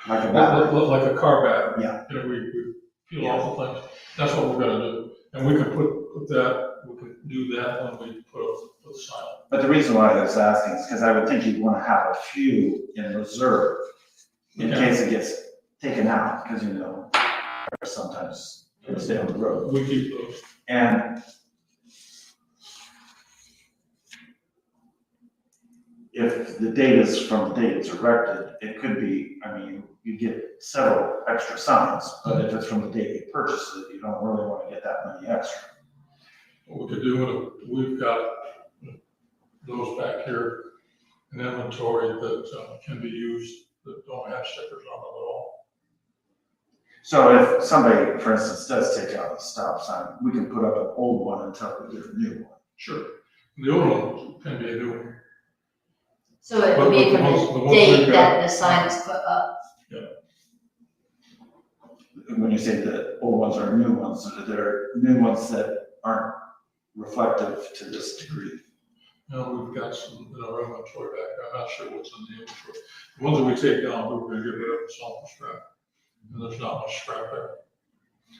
Like a battery. like a car battery. Yeah. You know, we peel off the things. That's what we're gonna do. And we can put that, we can do that when we put the sign up. But the reason why I was asking is because I would think you'd want to have a few in reserve in Yeah. case it gets taken out, because sometimes it's down the road. We keep those. And if the date is from the date it's erected, it could be, you get several extra signs, but if it's from the date you purchase it, you don't really want to get that many extra. What we could do, we've got those back here in inventory that can be used, that don't have stickers on them at all. So if somebody, for instance, does take out a stop sign, we can put up an old one until we get a new one. Sure. The old one can be a new one. So it would be from the date that the sign is put up. When you say the old ones are new ones, they're new ones that aren't reflective to this degree. Now, we've got some in our inventory back there. I'm not sure what's in the inventory. The ones that we take down, we're gonna get rid of the sulfur scrap. And there's not much scrap there.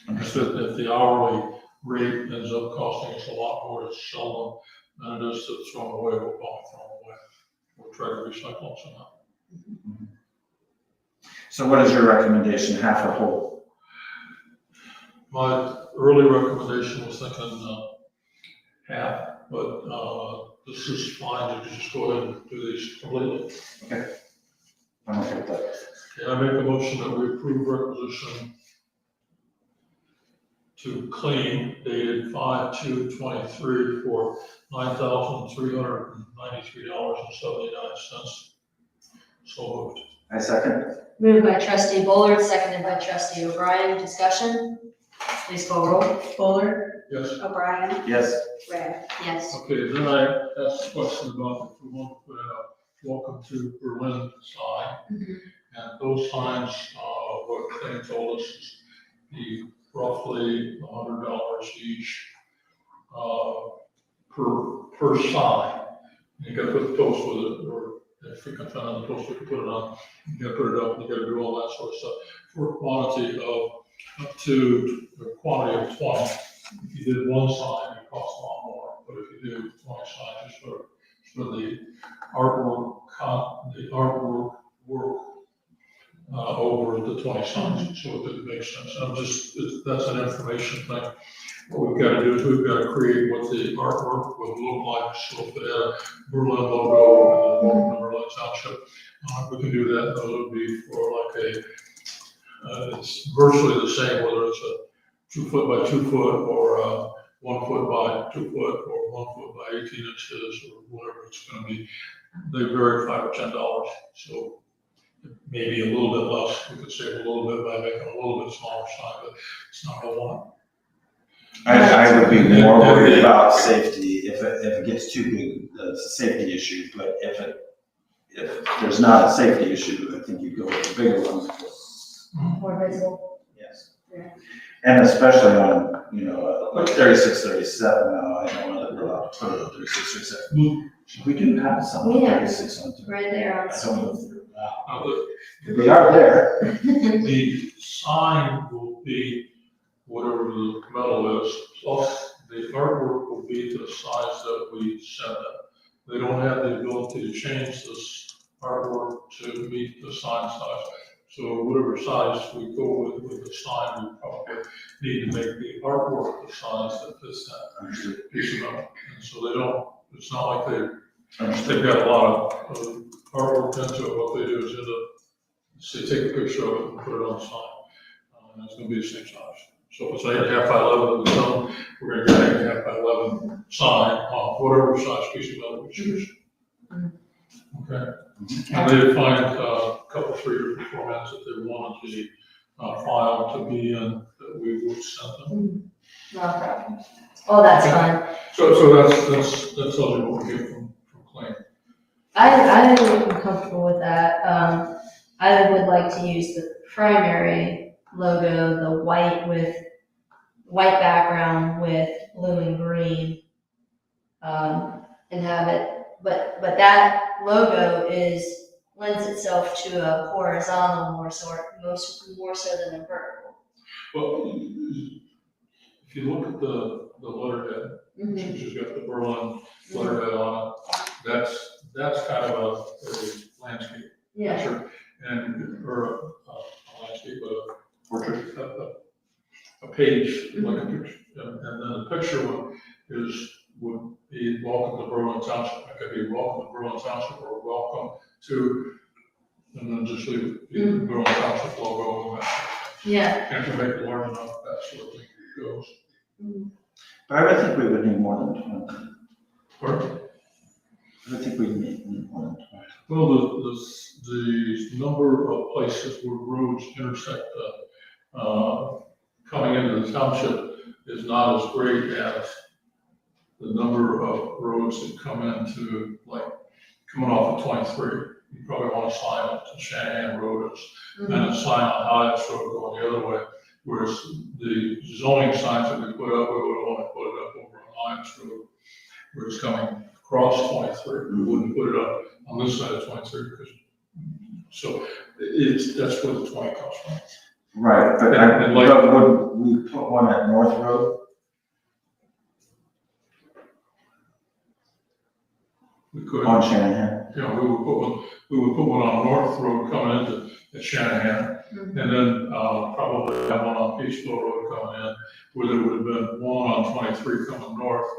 Understood. If the hourly rate ends up costing us a lot more to sell them than it is to throw them away, we'll probably throw them away. We'll try to recycle them somehow. So what is your recommendation, half or whole? My early recommendation was thinking half, but this is fine to just go ahead and do these completely. I'm okay with that. Okay, I make a motion that we approve requisition to clean dated 5/2/23 for $9,393.79. So moved. I second. Moved by trustee Bullard, seconded by trustee O'Brien. Discussion? Please call roll. Bullard, Yes. O'Brien, Yes. Ray. Yes. Okay, then I asked a question about if we want to put out welcome to Berlin sign. And those signs, what they told us is the roughly $100 each, per sign. You gotta put the post with it, or if we can find another post, we can put it on, you gotta put it up, you gotta do all that sort of stuff. For a quantity of, up to the quantity of 20, if you did one sign, it costs a lot more, but if you do 20 signs, just for the artwork, work over the 20 signs, so it makes sense. That's an information thing. What we've got to do is we've got to create what the artwork would look like. So if it had a Berlin logo and then Berlin Township, we can do that. Those would be for like it's virtually the same, whether it's a 2 foot by 2 foot or 1 foot by 2 foot or 1 foot by 18 inches or whatever it's going to be. They vary $5 or $10. So maybe a little bit less. We could save a little bit by making a little bit smaller sign, but it's not a lot. I would be more worried about safety. If it gets too big, it's a safety issue, but if there's not a safety issue, I think you go with the bigger ones. More visible. Yes. Yeah. And especially on, like 36, 37, now, I don't know that we're allowed to put it on 36, 37. We do have some Yeah. 36 on. Right there on I don't know screen. if they are there. The sign will be whatever the metal is, plus the artwork will be the size that we send them. They don't have the ability to change this artwork to meet the sign size. So whatever size we go with the sign, we probably need to make the artwork the size that fits that piece of metal. And so it's not like they've got a lot of artwork into it. What they do is they take a picture of it and put it on the sign. And it's gonna be the same size. So if it's 8.5 by 11 that we tell them, we're gonna get 8.5 by 11 sign on whatever size piece of metal we choose. Okay. And they find a couple, 3 different formats that they wanted the file to be in that we would send them. No problem. Oh, that's fine. So that's all what we get from Claim. I am comfortable with that. I would like to use the primary logo, the white background with blue and green, and have it. But that logo lends itself to a horizontal more so than a vertical. Well, if you look at the letterhead, which has got the Berlin letterhead on it, that's kind of a landscape picture, or a landscape, portrait, a page like a picture, and then the picture one would be welcome to Berlin Township. It could be welcome to Berlin Township or welcome to, and then just leave the Berlin Township logo and that. Yeah. And to make it large enough, that sort of thing goes. But I would think we would need more than 20. Pardon? I would think we need more than 20. Well, the number of places where roads intersect, coming into the township is not as great as the number of roads that come into, like, coming off of 23. You probably want to sign up to Shanahan Road and a sign on Hyatt's Road going the other way. Whereas the zoning signs that we put up, we would want to put it up over on Hyatt's Road, where it's coming across 23. We wouldn't put it up on this side of 23 because, so that's where the 20 comes from. Right, but would we put one at North Road? We could. On Shanahan? Yeah, we would put one on North Road coming into Shanahan, and then probably have one on Peaceville Road coming in, where there would have been one on 23 coming north,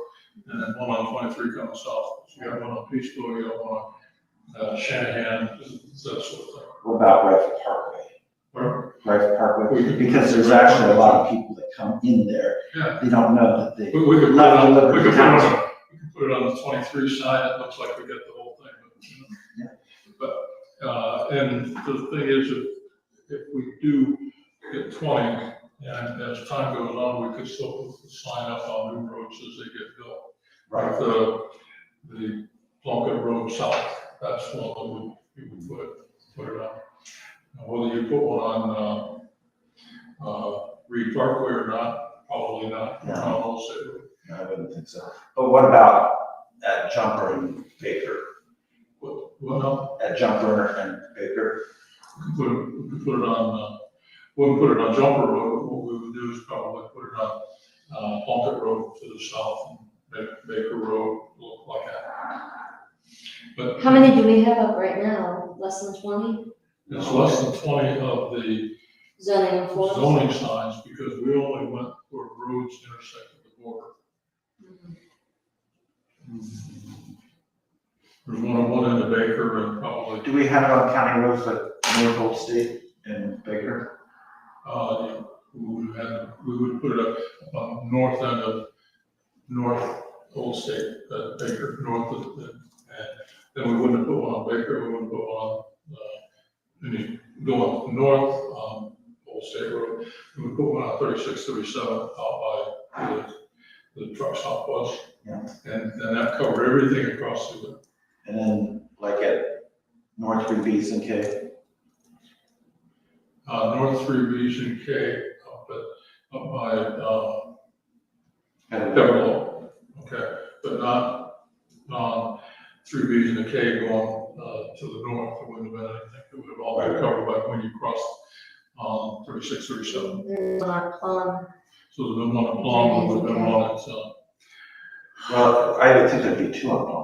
and then one on 23 coming south. So you got one on Peaceville, you got one on Shanahan, that sort of thing. What about Rifle Parkway? Where? Rifle Parkway, because there's actually a lot of people that come in there. Yeah. They don't know that they. We could put it on the 23 side. It looks like we get the whole thing, but and the thing is, if we do get 20, and as time goes on, we could still put the sign up on new roads as they get built. Right. The Plunkett Road South, that's one that we would put it on. Now, whether you put one on Reed Parkway or not, probably not. No. No, I wouldn't think so. But what about at Jumper and Baker? what Well, no, at Jumper and Baker? we could put it on, wouldn't put it on Jumper Road, what we would do is probably put it on, Plunkett Road to the south, and Baker Road, look like that. But How many do we have up right now? Less than 20 it's less than 20 of the zoning enforcement? zoning signs, because we only went where roads intersected the border. There's one in the Baker and probably, Do we have it on county roads like North Old State and Baker? we would put it up on north end of North Old State, Baker, north of, and then we wouldn't put one on Baker, we wouldn't put one on, any going north, Old State Road, we would put one on 3637 out by the truck stop was. Yeah. And that covered everything across the, And then like at North 3Bs and K? North 3Bs and K, up by, Kind of- Pebble, okay, but not 3Bs and a K going to the north. It wouldn't have been anything. It would have all been covered by when you crossed 36, 37. There's one on Plum. So there'd been one at Plum, would have been one at, Well, I would think there'd be two of them.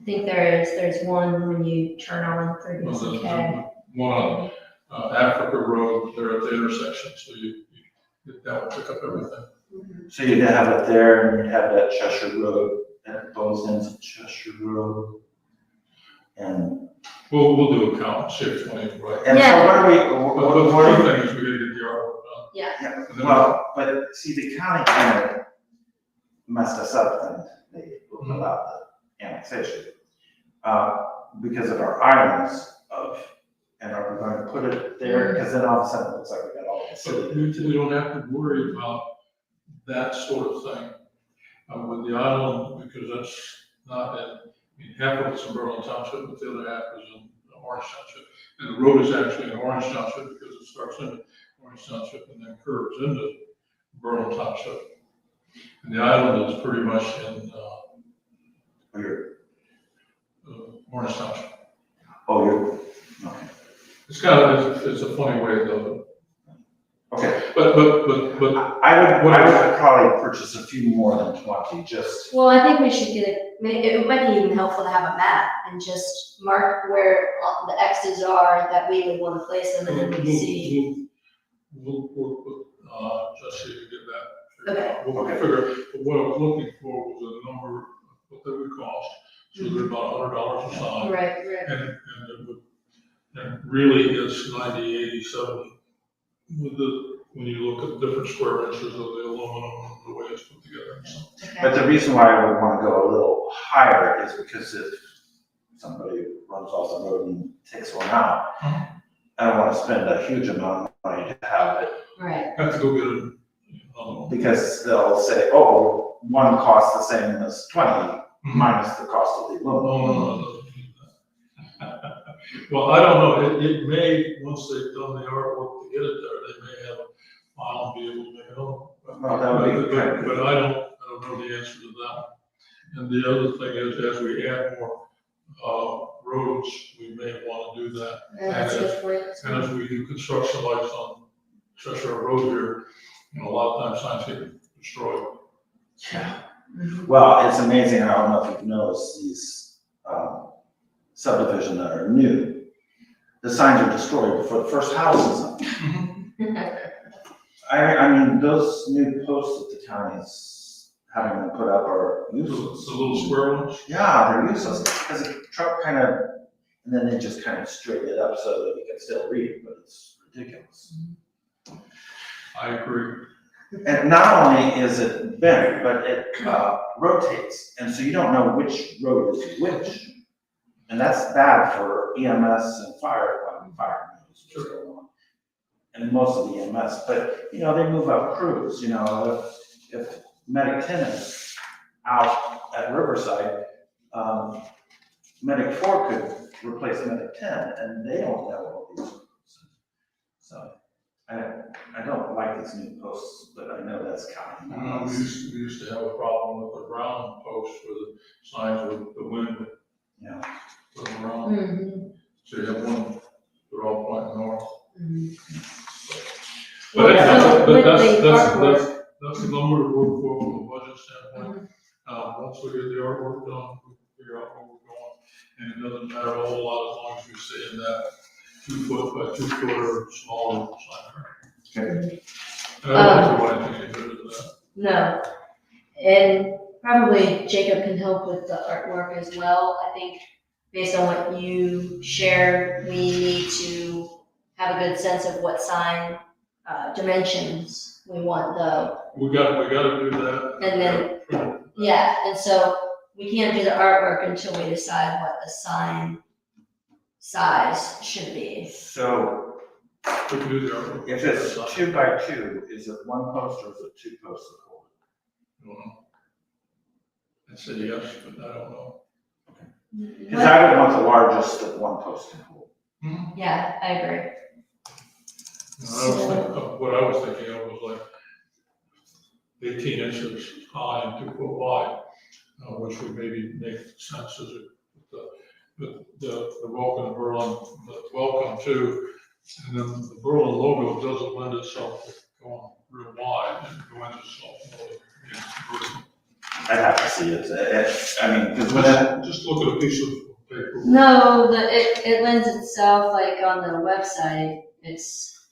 I think there's one when you turn on well, 30K. there's one on Africa Road. They're at the intersection, so you that would pick up everything. So you'd have it there, and you'd have that Cheshire Road, at both ends of Cheshire Road. And, We'll do a count, see if 20 is right. and so Yeah. what are we, But what the are key we? thing is we gotta get the artwork done. Yeah, And then well, but see, the county kind of messed us up then, they allowed the annexation. Because of our islands of, and are we going to put it there? Because then all of a sudden it looks like we got all the So city. we don't have to worry about that sort of thing with the island, because that's not in, I mean, half of it's in Berlin Township, but the other half is in Orange Township. And the road is actually in Orange Township because it starts in Orange Township and then curves into Berlin Township. And the island is pretty much in Orange Township. Oh, you're, okay. It's kind of, it's a funny way of, Okay, but I would probably purchase a few more than 20, just, Well, I think we should get it might be even helpful to have a map and just mark where the X's are that we would want to place them, and then we can see. We'll work with, Jesse to get that. Okay. We'll figure, but what I was looking for was a number, what that would cost, so they're about $100 a sign. Right. And it would, and really it's 90, 80, 70. When you look at different square inches of the aluminum, the way it's put together, so. but the reason why I would want to go a little higher is because if somebody runs off the road and takes one out, I don't want to spend a huge amount of money to have it, Right. Have to go get another one. because they'll say, oh, one costs the same as 20, minus the cost of the aluminum. No. Well, I don't know, it may, once they've done the artwork to get it there, they may have a file and be able to make it up. Well, that would be kind of But I don't know the answer to that. And the other thing is, as we add more, roads, we may want to do that. That's good for you. And as we do construction lights on Cheshire Road here, you know, a lot of times signs get destroyed. Yeah. Well, it's amazing, I don't know if you've noticed these subdivisions that are new, the signs are destroyed before the first house is up. I mean, those new posts that the town is having them put up are useless. The little square ones. Yeah, they're useless, because the truck kind of, and then they just kind of straighten it up so that you can still read it, but it's ridiculous. I agree. And not only is it bent, but it rotates, and so you don't know which road is which. And that's bad for EMS and fire knows what's going on. And most of the EMS, but, you know, they move out crews, you know, if Medic 10 is out at Riverside, Medic 4 could replace Medic 10, and they don't know all these roads. So, I don't like these new posts, but I know that's coming. We used to have a problem with the round posts where the signs with the wind Yeah. was around. the That's artwork. the number to work for from a budget standpoint. Once we get the artwork done, we can figure out where we're going. And it doesn't matter a whole lot as long as we stay in that 2 foot by 2 foot or smaller sign. Okay. And I don't think anything any better than that. No. And probably Jacob can help with the artwork as well. I think based on what you shared, we need to have a good sense of what sign dimensions we want though. We gotta do that. And then, yeah, and so we can't do the artwork until we decide what the sign size should be. So We can do the artwork. if it's 2 by 2, is it 1 post or is it 2 posts support? I don't know. I said yes, but I don't know. Because I would want the largest of 1 post and hold. Yeah, I agree. What I was thinking of was like 18 inches high and 2 foot wide, which would maybe make sense as the welcome to Berlin, the welcome to, and then the Berlin logo doesn't lend itself to going real wide, and it lends itself more to I'd have to see it. I mean, because when I, just look at a piece of paper. No, it lends itself, like on the website, it's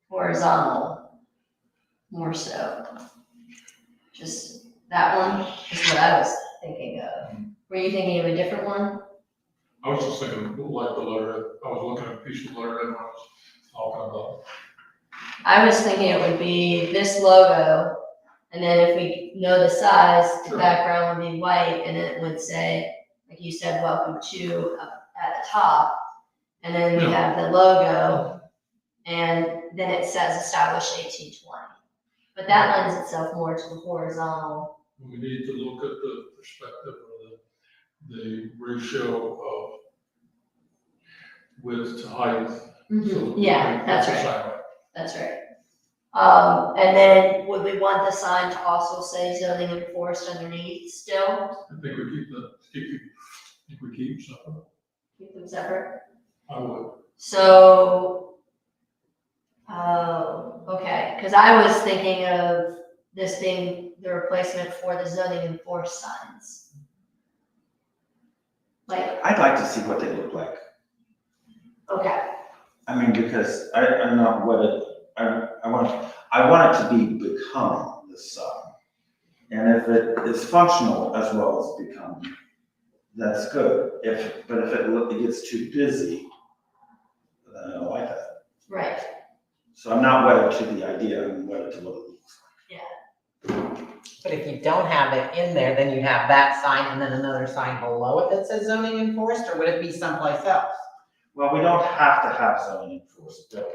horizontal, more so. Just that one is what I was thinking of. Were you thinking of a different one? I was just thinking like the letterhead. I was looking at a piece of letterhead when I was talking about. I was thinking it would be this logo, and then if we know the size, the Sure. background would be white, and it would say, like you said, welcome to at the top. And then we Yeah. have the logo, and then it says established 1820. But that lends itself more to the horizontal. We need to look at the perspective or the ratio of width to height. So Yeah, that's the right, sign right. that's right. And then would we want the sign to also say zoning enforced underneath still? I think we keep something. Keep them separate? I would. So, okay, because I was thinking of this being the replacement for the zoning enforced signs. Like, I'd like to see what they look like. okay, I mean, because I'm not wedded, I want it to be becoming the sign. And if it is functional as well as becoming, that's good. But if it gets too busy, then I don't like that. right, So I'm not wedded to the idea, I'm wedded to what it looks But if you don't have it in there, then you have that sign and then another sign below it that says zoning enforced, or would it be someplace else? like. Well, we don't have to have zoning enforced building.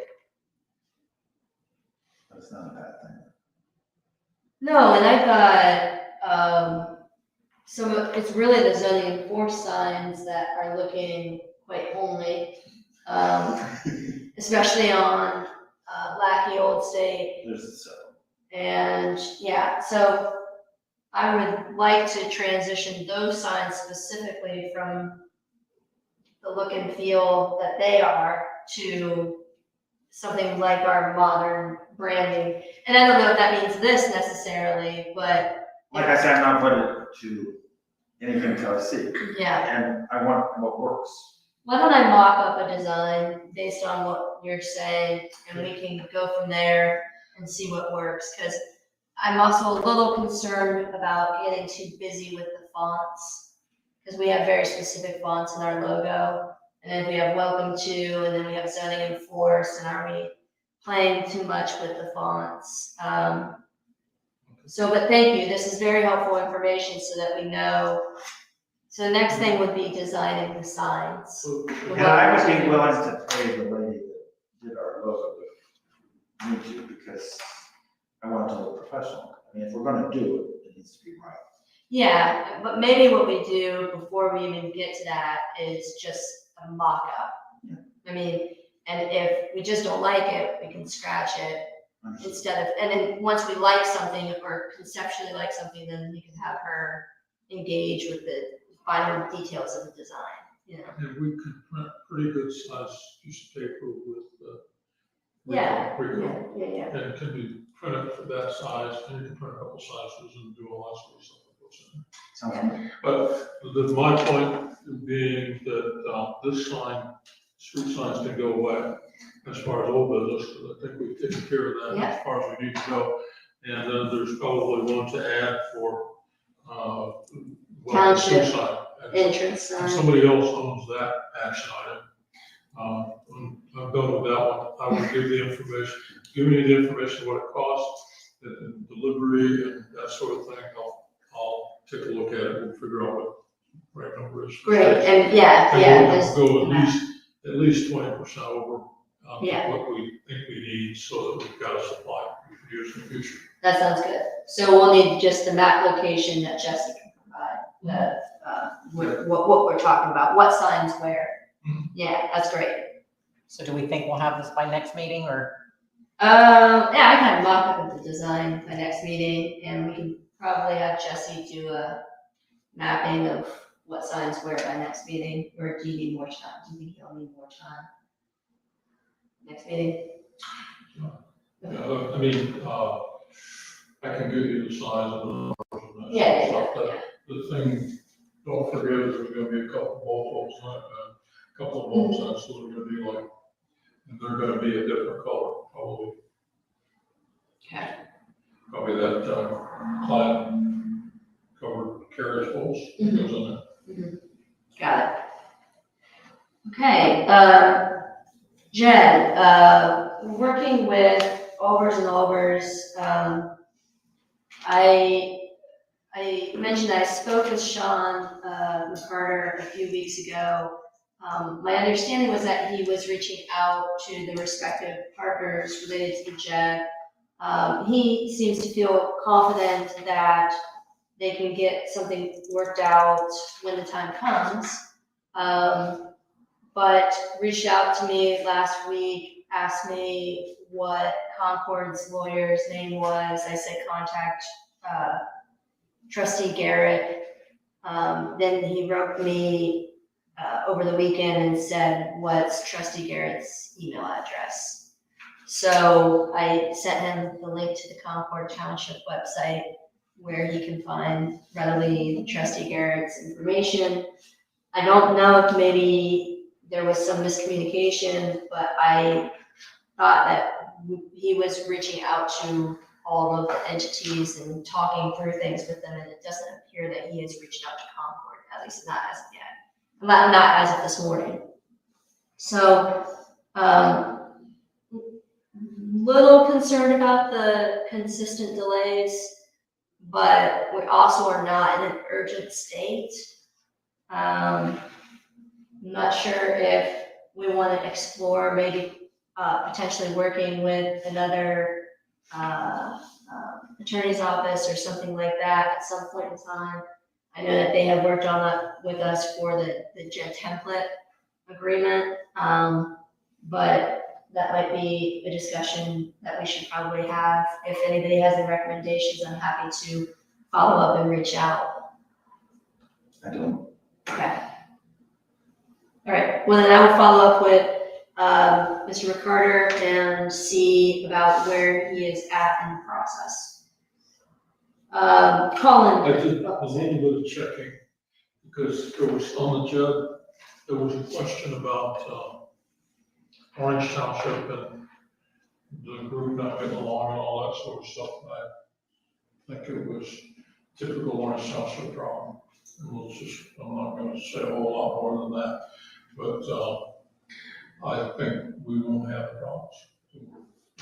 That's not a bad thing. no, and I've got, so it's really the zoning enforced signs that are looking quite homely. Especially on, Lackey Old State. There's so. And yeah, so I would like to transition those signs specifically from the look and feel that they are to something like our modern branding. And I don't know if that means this necessarily, but Like I said, I'm not wedded to anything till I see. yeah. And I want what works. Why don't I mock up a design based on what you're saying, and we can go from there and see what works, because I'm also a little concerned about getting too busy with the fonts, because we have very specific fonts in our logo, and then we have welcome to, and then we have zoning enforced, and are we playing too much with the fonts? So, but thank you, this is very helpful information so that we know. So the next thing would be designing the signs. And I would be willing to pay the lady that did our logo with me too, because I want it to look professional. I mean, if we're gonna do it, it needs to be right. Yeah, but maybe what we do before we even get to that is just a mock-up. I mean, and if we just don't like it, we can scratch it instead of, and then once we like something or conceptually like something, then we can have her engage with the final details of the design, you know? And we could print pretty good size piece of paper with, Yeah, Rico. yeah. And it can be print it for that size, and you can print a couple sizes and do all that sort of stuff that goes in there. Sounds good. But my point being that, this sign, street signs can go away as far as old business, because I think we've taken care of that as far as we need to go. And then there's probably one to add for, Township. street sign. Entrance And sign. somebody else owns that action item. I'm done with that one. I will give the information, give me the information, what it costs, and delivery and that sort of thing. I'll take a look at it. We'll figure out what the right number is. Great, and And we'll go this- at least 20% over Yeah. what we think we need, so that we've got a supply we can use in the future. that sounds good. So we'll need just the map location that Jesse can provide, what we're talking about, what signs where. Mhm. Yeah, that's great. So do we think we'll have this by next meeting, or? Yeah, I can mock up the design by next meeting, and we can probably have Jesse do a mapping of what signs where by next meeting, or do you need more time? Do you think he'll need more time? Next meeting? Yeah, I mean, I can give you the size of the numbers and that Yeah, sort of stuff. yeah. The thing, don't forget, is there's gonna be a couple of bolt holes, a couple of bolts that's what are gonna be like, and they're gonna be a different color, probably. Okay. Probably that, clad covered carriage bolts that goes in there. Got it. Okay, Jen, working with overs and overs, I mentioned that I spoke with Sean McCarter a few weeks ago. My understanding was that he was reaching out to the respective partners related to the JED. He seems to feel confident that they can get something worked out when the time comes. But reached out to me last week, asked me what Concord's lawyer's name was. I said contact Trustee Garrett. Then he wrote me over the weekend and said, what's Trustee Garrett's email address? So I sent him the link to the Concord Township website where he can find readily Trustee Garrett's information. I don't know if maybe there was some miscommunication, but I thought that he was reaching out to all of the entities and talking through things with them, and it doesn't appear that he has reached out to Concord, at least not as of yet, not as of this morning. So, little concerned about the consistent delays, but we also are not in an urgent state. I'm not sure if we want to explore maybe potentially working with another attorney's office or something like that at some point in time. I know that they have worked on that with us for the JED template agreement, but that might be a discussion that we should probably have. If anybody has any recommendations, I'm happy to follow up and reach out. I don't. Okay. All right, well, then I will follow up with Mr. McCarter and see about where he is at in the process. Colin. I did a little bit of checking, because there was on the JED, there was a question about, Orange Township and the group not getting along and all that sort of stuff. I think it was typical Orange Township problem. And we'll just, I'm not gonna say a whole lot more than that, but, I think we won't have problems that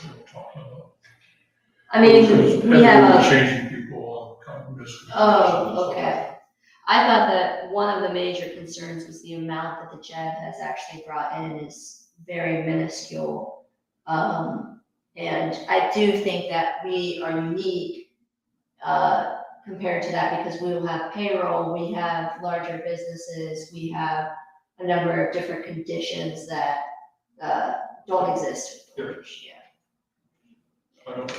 we're talking about. I mean, we have a. Changing people on kind of risk. Oh, okay. I thought that one of the major concerns was the amount that the JED has actually brought in is very minuscule. And I do think that we are unique compared to that, because we will have payroll, we have larger businesses, we have a number of different conditions that don't exist. Yeah. I don't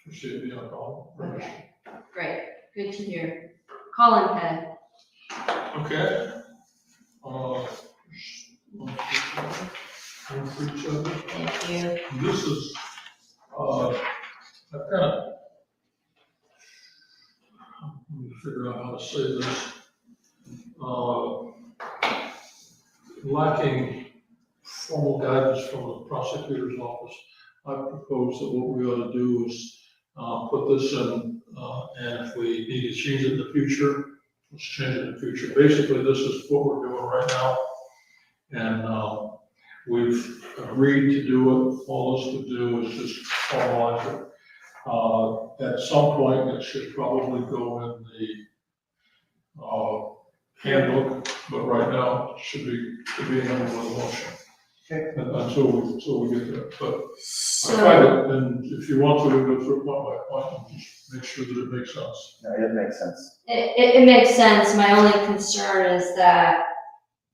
foresee it being a problem. Okay, great, good to hear. Colin Penn. Okay. Thank you. This is, I've got, let me figure out how to say this. Lacking formal guidance from the prosecutor's office, I propose that what we ought to do is put this in, and if we need to change it in the future, let's change it in the future. Basically, this is what we're doing right now. And we've agreed to do it. All this would do is just formalize it. At some point, it should probably go in the handbook, but right now, it should be handled with a motion. Okay. And until we get there, but I So, tried it, and if you want to, we go through it point by point, and just make sure that it makes sense. No, it makes sense. it makes sense. My only concern is that,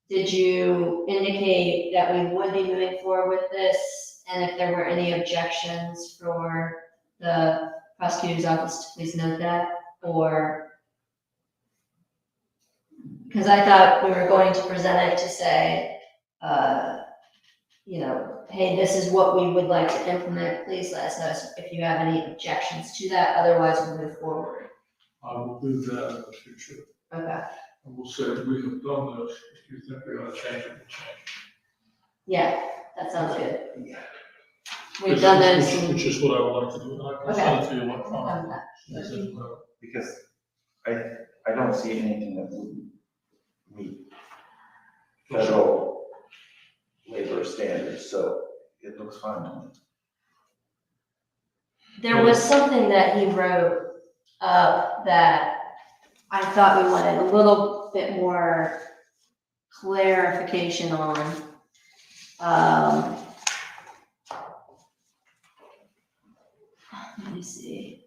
did you indicate that we would be moving forward with this? And if there were any objections for the prosecutor's office, to please note that, or? Because I thought we were going to present it to say, hey, this is what we would like to implement. Please let us know if you have any objections to that. Otherwise, we'll move forward. I will do that in the future. Okay. And we'll say, we have done this, if you think we ought to change it, we'll change Yeah, that sounds good. it. We've done this. Which is what I would like to do, and I can send it to you electronically. Okay. Because I don't see anything that would meet federal labor standards, so it looks fine to me. There was something that he wrote up that I thought we wanted a little bit more clarification on. Let me see.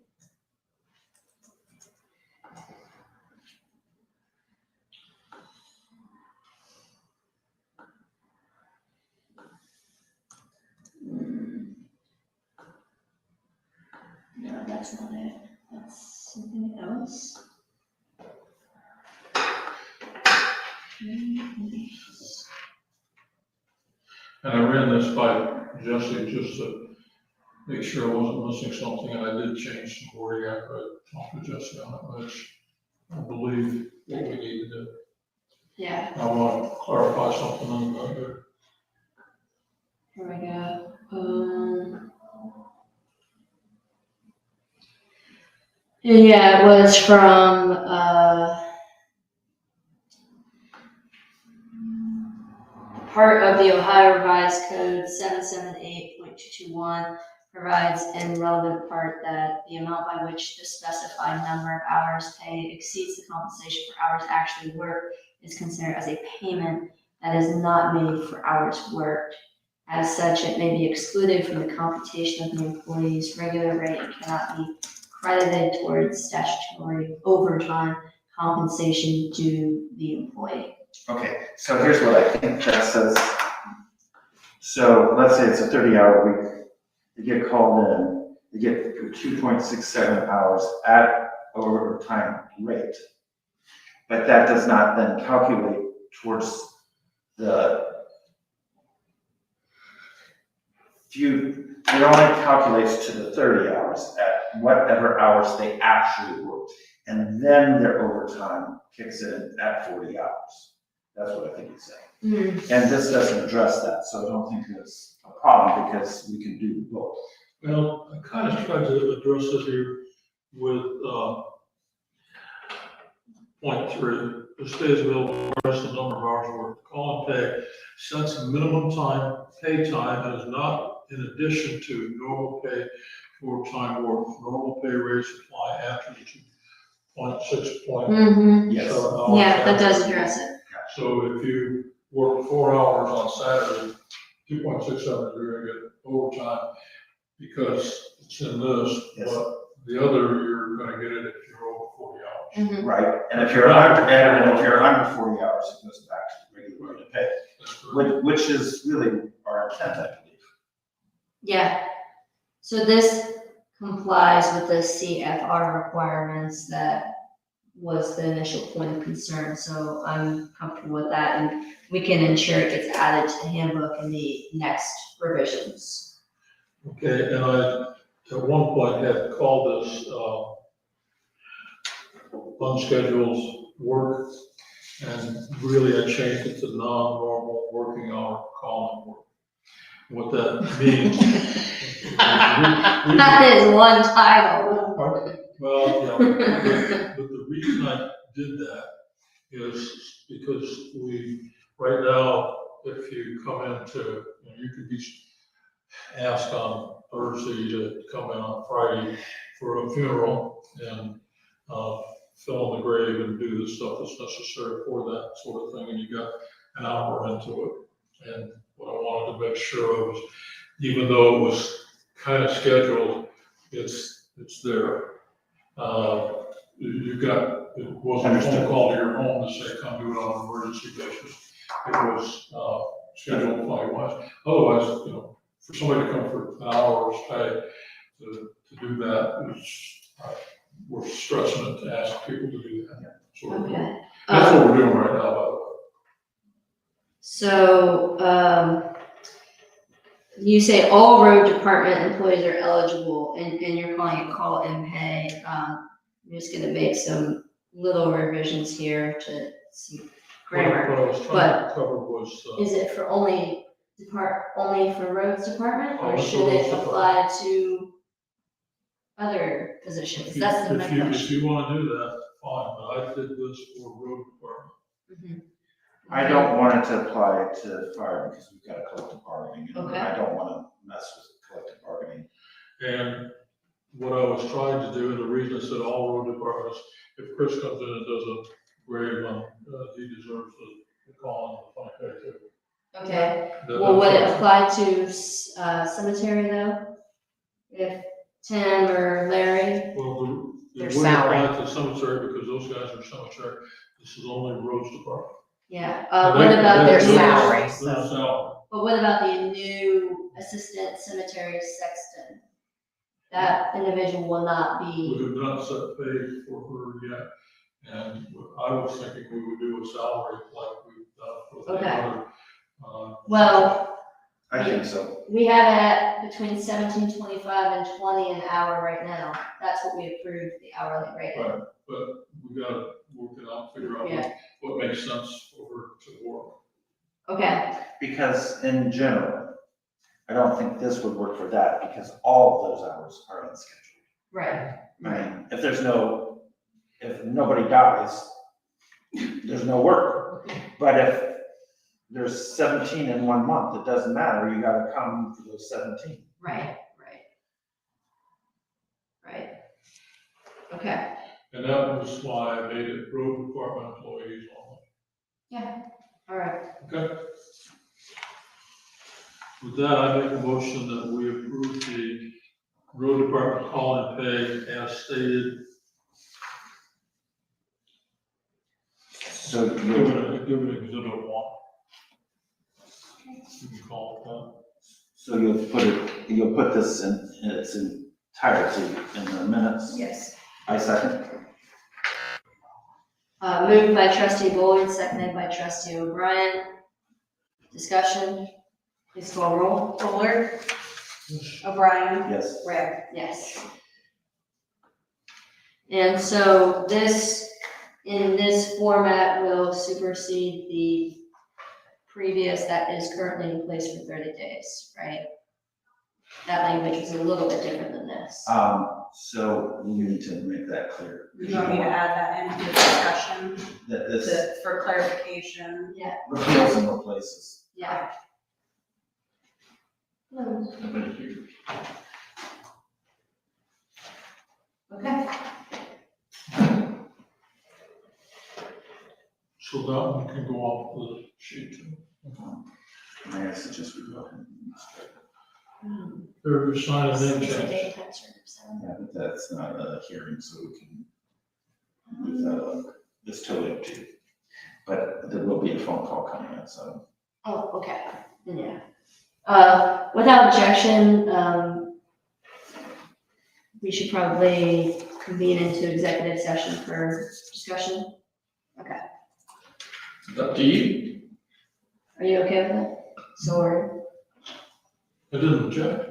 No, that's not it. That's something else. And I ran this by Jesse just to make sure I wasn't missing something, and I did change some wording after I talked to Jesse on it, which I believe what we need to do. Yeah, I want to clarify something on the, here we go. Yeah, it was from, part of the Ohio Revised Code 778.221 provides in relevant part that the amount by which the specified number of hours paid exceeds the compensation for hours actually worked is considered as a payment that is not made for hours worked. As such, it may be excluded from the computation of the employee's regular rate and cannot be credited towards statutory overtime compensation due the employee. Okay, so here's what I think that says. So let's say it's a 30-hour week. You get called in, you get your 2.67 hours at overtime rate. But that does not then calculate towards the it only calculates to the 30 hours at whatever hours they actually worked. And then their overtime kicks in at 40 hours. That's what I think it's saying. And this doesn't address that, so I don't think it's a problem because we can do both. well, I kind of tried to address it here with, point 3. The stay is available for the number of hours worked. Call and pay sets a minimum time, pay time, and is not in addition to normal pay for time worked. Normal pay rates apply after the 2.6 point. Yes. Yeah, that does address it. So if you work 4 hours on Saturday, 2.67, you're gonna get overtime because it's in this, Yes. but the other, you're gonna get it if you're over 40 hours. Right, and if you're under 40 hours, it goes back to the regular rate of pay, That's correct. which is really our intent, I believe. Yeah, so this complies with the CFR requirements that was the initial point of concern, so I'm comfortable with that, and we can ensure it gets added to the handbook in the next revisions. Okay, and I at one point had called this, unscheduled work, and really I changed it to non-normal working hour calling work. What that means. That is one title. Well, yeah, but the reason I did that is because right now, if you come into, you could be asked on Thursday to come in on Friday for a funeral and, fill in the grave and do the stuff that's necessary for that sort of thing, and you got an hour into it. And what I wanted to make sure of was, even though it was kind of scheduled, it's there. It wasn't a phone call to your home to say, come do it on an emergency basis. It was, scheduled funny-wise. Otherwise, for somebody to come for an hour's pay to do that is, we're stressing it to ask people to do that. Sort of. Okay. That's what we're doing right now, by the way. So, you say all road department employees are eligible, and you're calling it call and pay. I'm just gonna make some little revisions here to see grammar. What I was trying to cover was, Is it for only for roads department, or Only for should roads it apply to other positions? That's my if question. you want to do that, fine, but I did this for road department. Mhm. I don't want it to apply to fire because we've got a collective bargaining. And Okay. I don't want to mess with collective bargaining. And what I was trying to do, and the reason I said all road departments, if Chris comes in and does a grade one, he deserves the call and the funny pay too. Okay, That- well, would it that's- apply to, cemetery though? If Tim or Larry? Well, Their it wouldn't apply salary. to cemetery because those guys are cemetery. This is only roads department. Yeah, But what they- about their the they- new, salary. Their So- salary. but what about the new assistant cemetery sexton? That individual will not We be, have not set pay for her yet, and I was thinking we would do a salary like we've done with the Okay. other. well, I think so. we have it at between 17.25 and 20 an hour right now. That's what we approved, the hourly rate. Right, but we gotta work it out, figure out Yeah. what makes sense for her to work. Okay, Because in general, I don't think this would work for that because all of those hours are unscheduled. right, I mean, if nobody dies, there's no work. But if there's 17 in 1 month, it doesn't matter, you gotta come for those 17. right. Okay, And that was why I made it road department employees only, all right. okay? With that, I make a motion that we approve the road department call and pay as stated. So Give you'll, it exhibit 1. You can call you'll put this in its entirety in the minutes? Yes. I second. Moved by trustee Boyd, seconded by trustee O'Brien. Discussion, please call roll. Fuller, that. O'Brien, Yes. Rail. Yes. And so this, in this format, will supersede the previous that is currently in place for 30 days, right? That language is a little bit different than this. So we need to make that clear. You want me to add that into the discussion That this for clarification? Yeah, repeals and replaces. yeah. Okay. So that one can go off the sheet too. May I suggest we go ahead and There, sign a name It's a change. daytime service. yeah, but that's not a hearing, so we can leave that up. It's totally up to you. But there will be a phone call coming in, so. Oh, okay, yeah. Without objection, we should probably convene into executive session for discussion. Okay, It's up to you. are you okay with it? Sorry. I didn't object.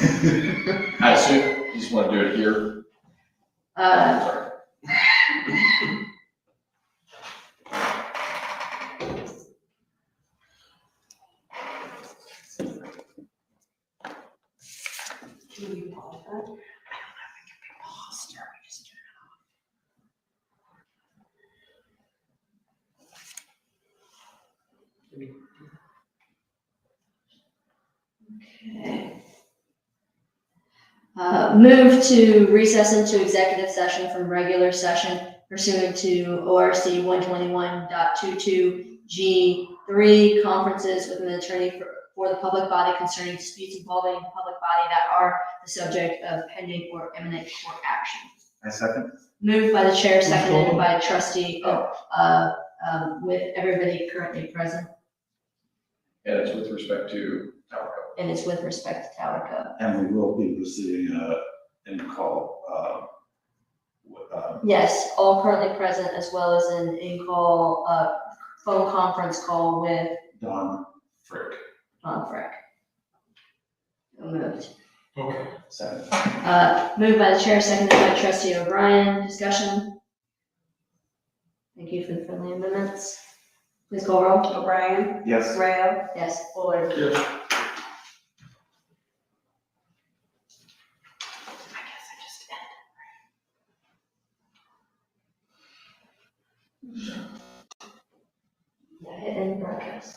I assume you just want to do it here. Uh, Do we pause that? Okay. Move to recess into executive session from regular session pursuant to ORC 121.22G3, conferences with an attorney for the public body concerning disputes involving the public body that are the subject of pending or imminent court action. I second. Moved by the chair, seconded by trustee, with everybody currently present, And it's with respect to Tower Co. and it's with respect to Tower Co. And we will be receiving a in-call, Yes, all currently present, as well as an in-call, phone conference call with Don Frick. Don Frick. So moved. Okay. Second. Moved by the chair, seconded by trustee O'Brien. Discussion? Thank you for the friendly amendments. Please call roll. O'Brien, Yes. Rayo, Yes. Fuller. Yes. Yeah, hit end broadcast.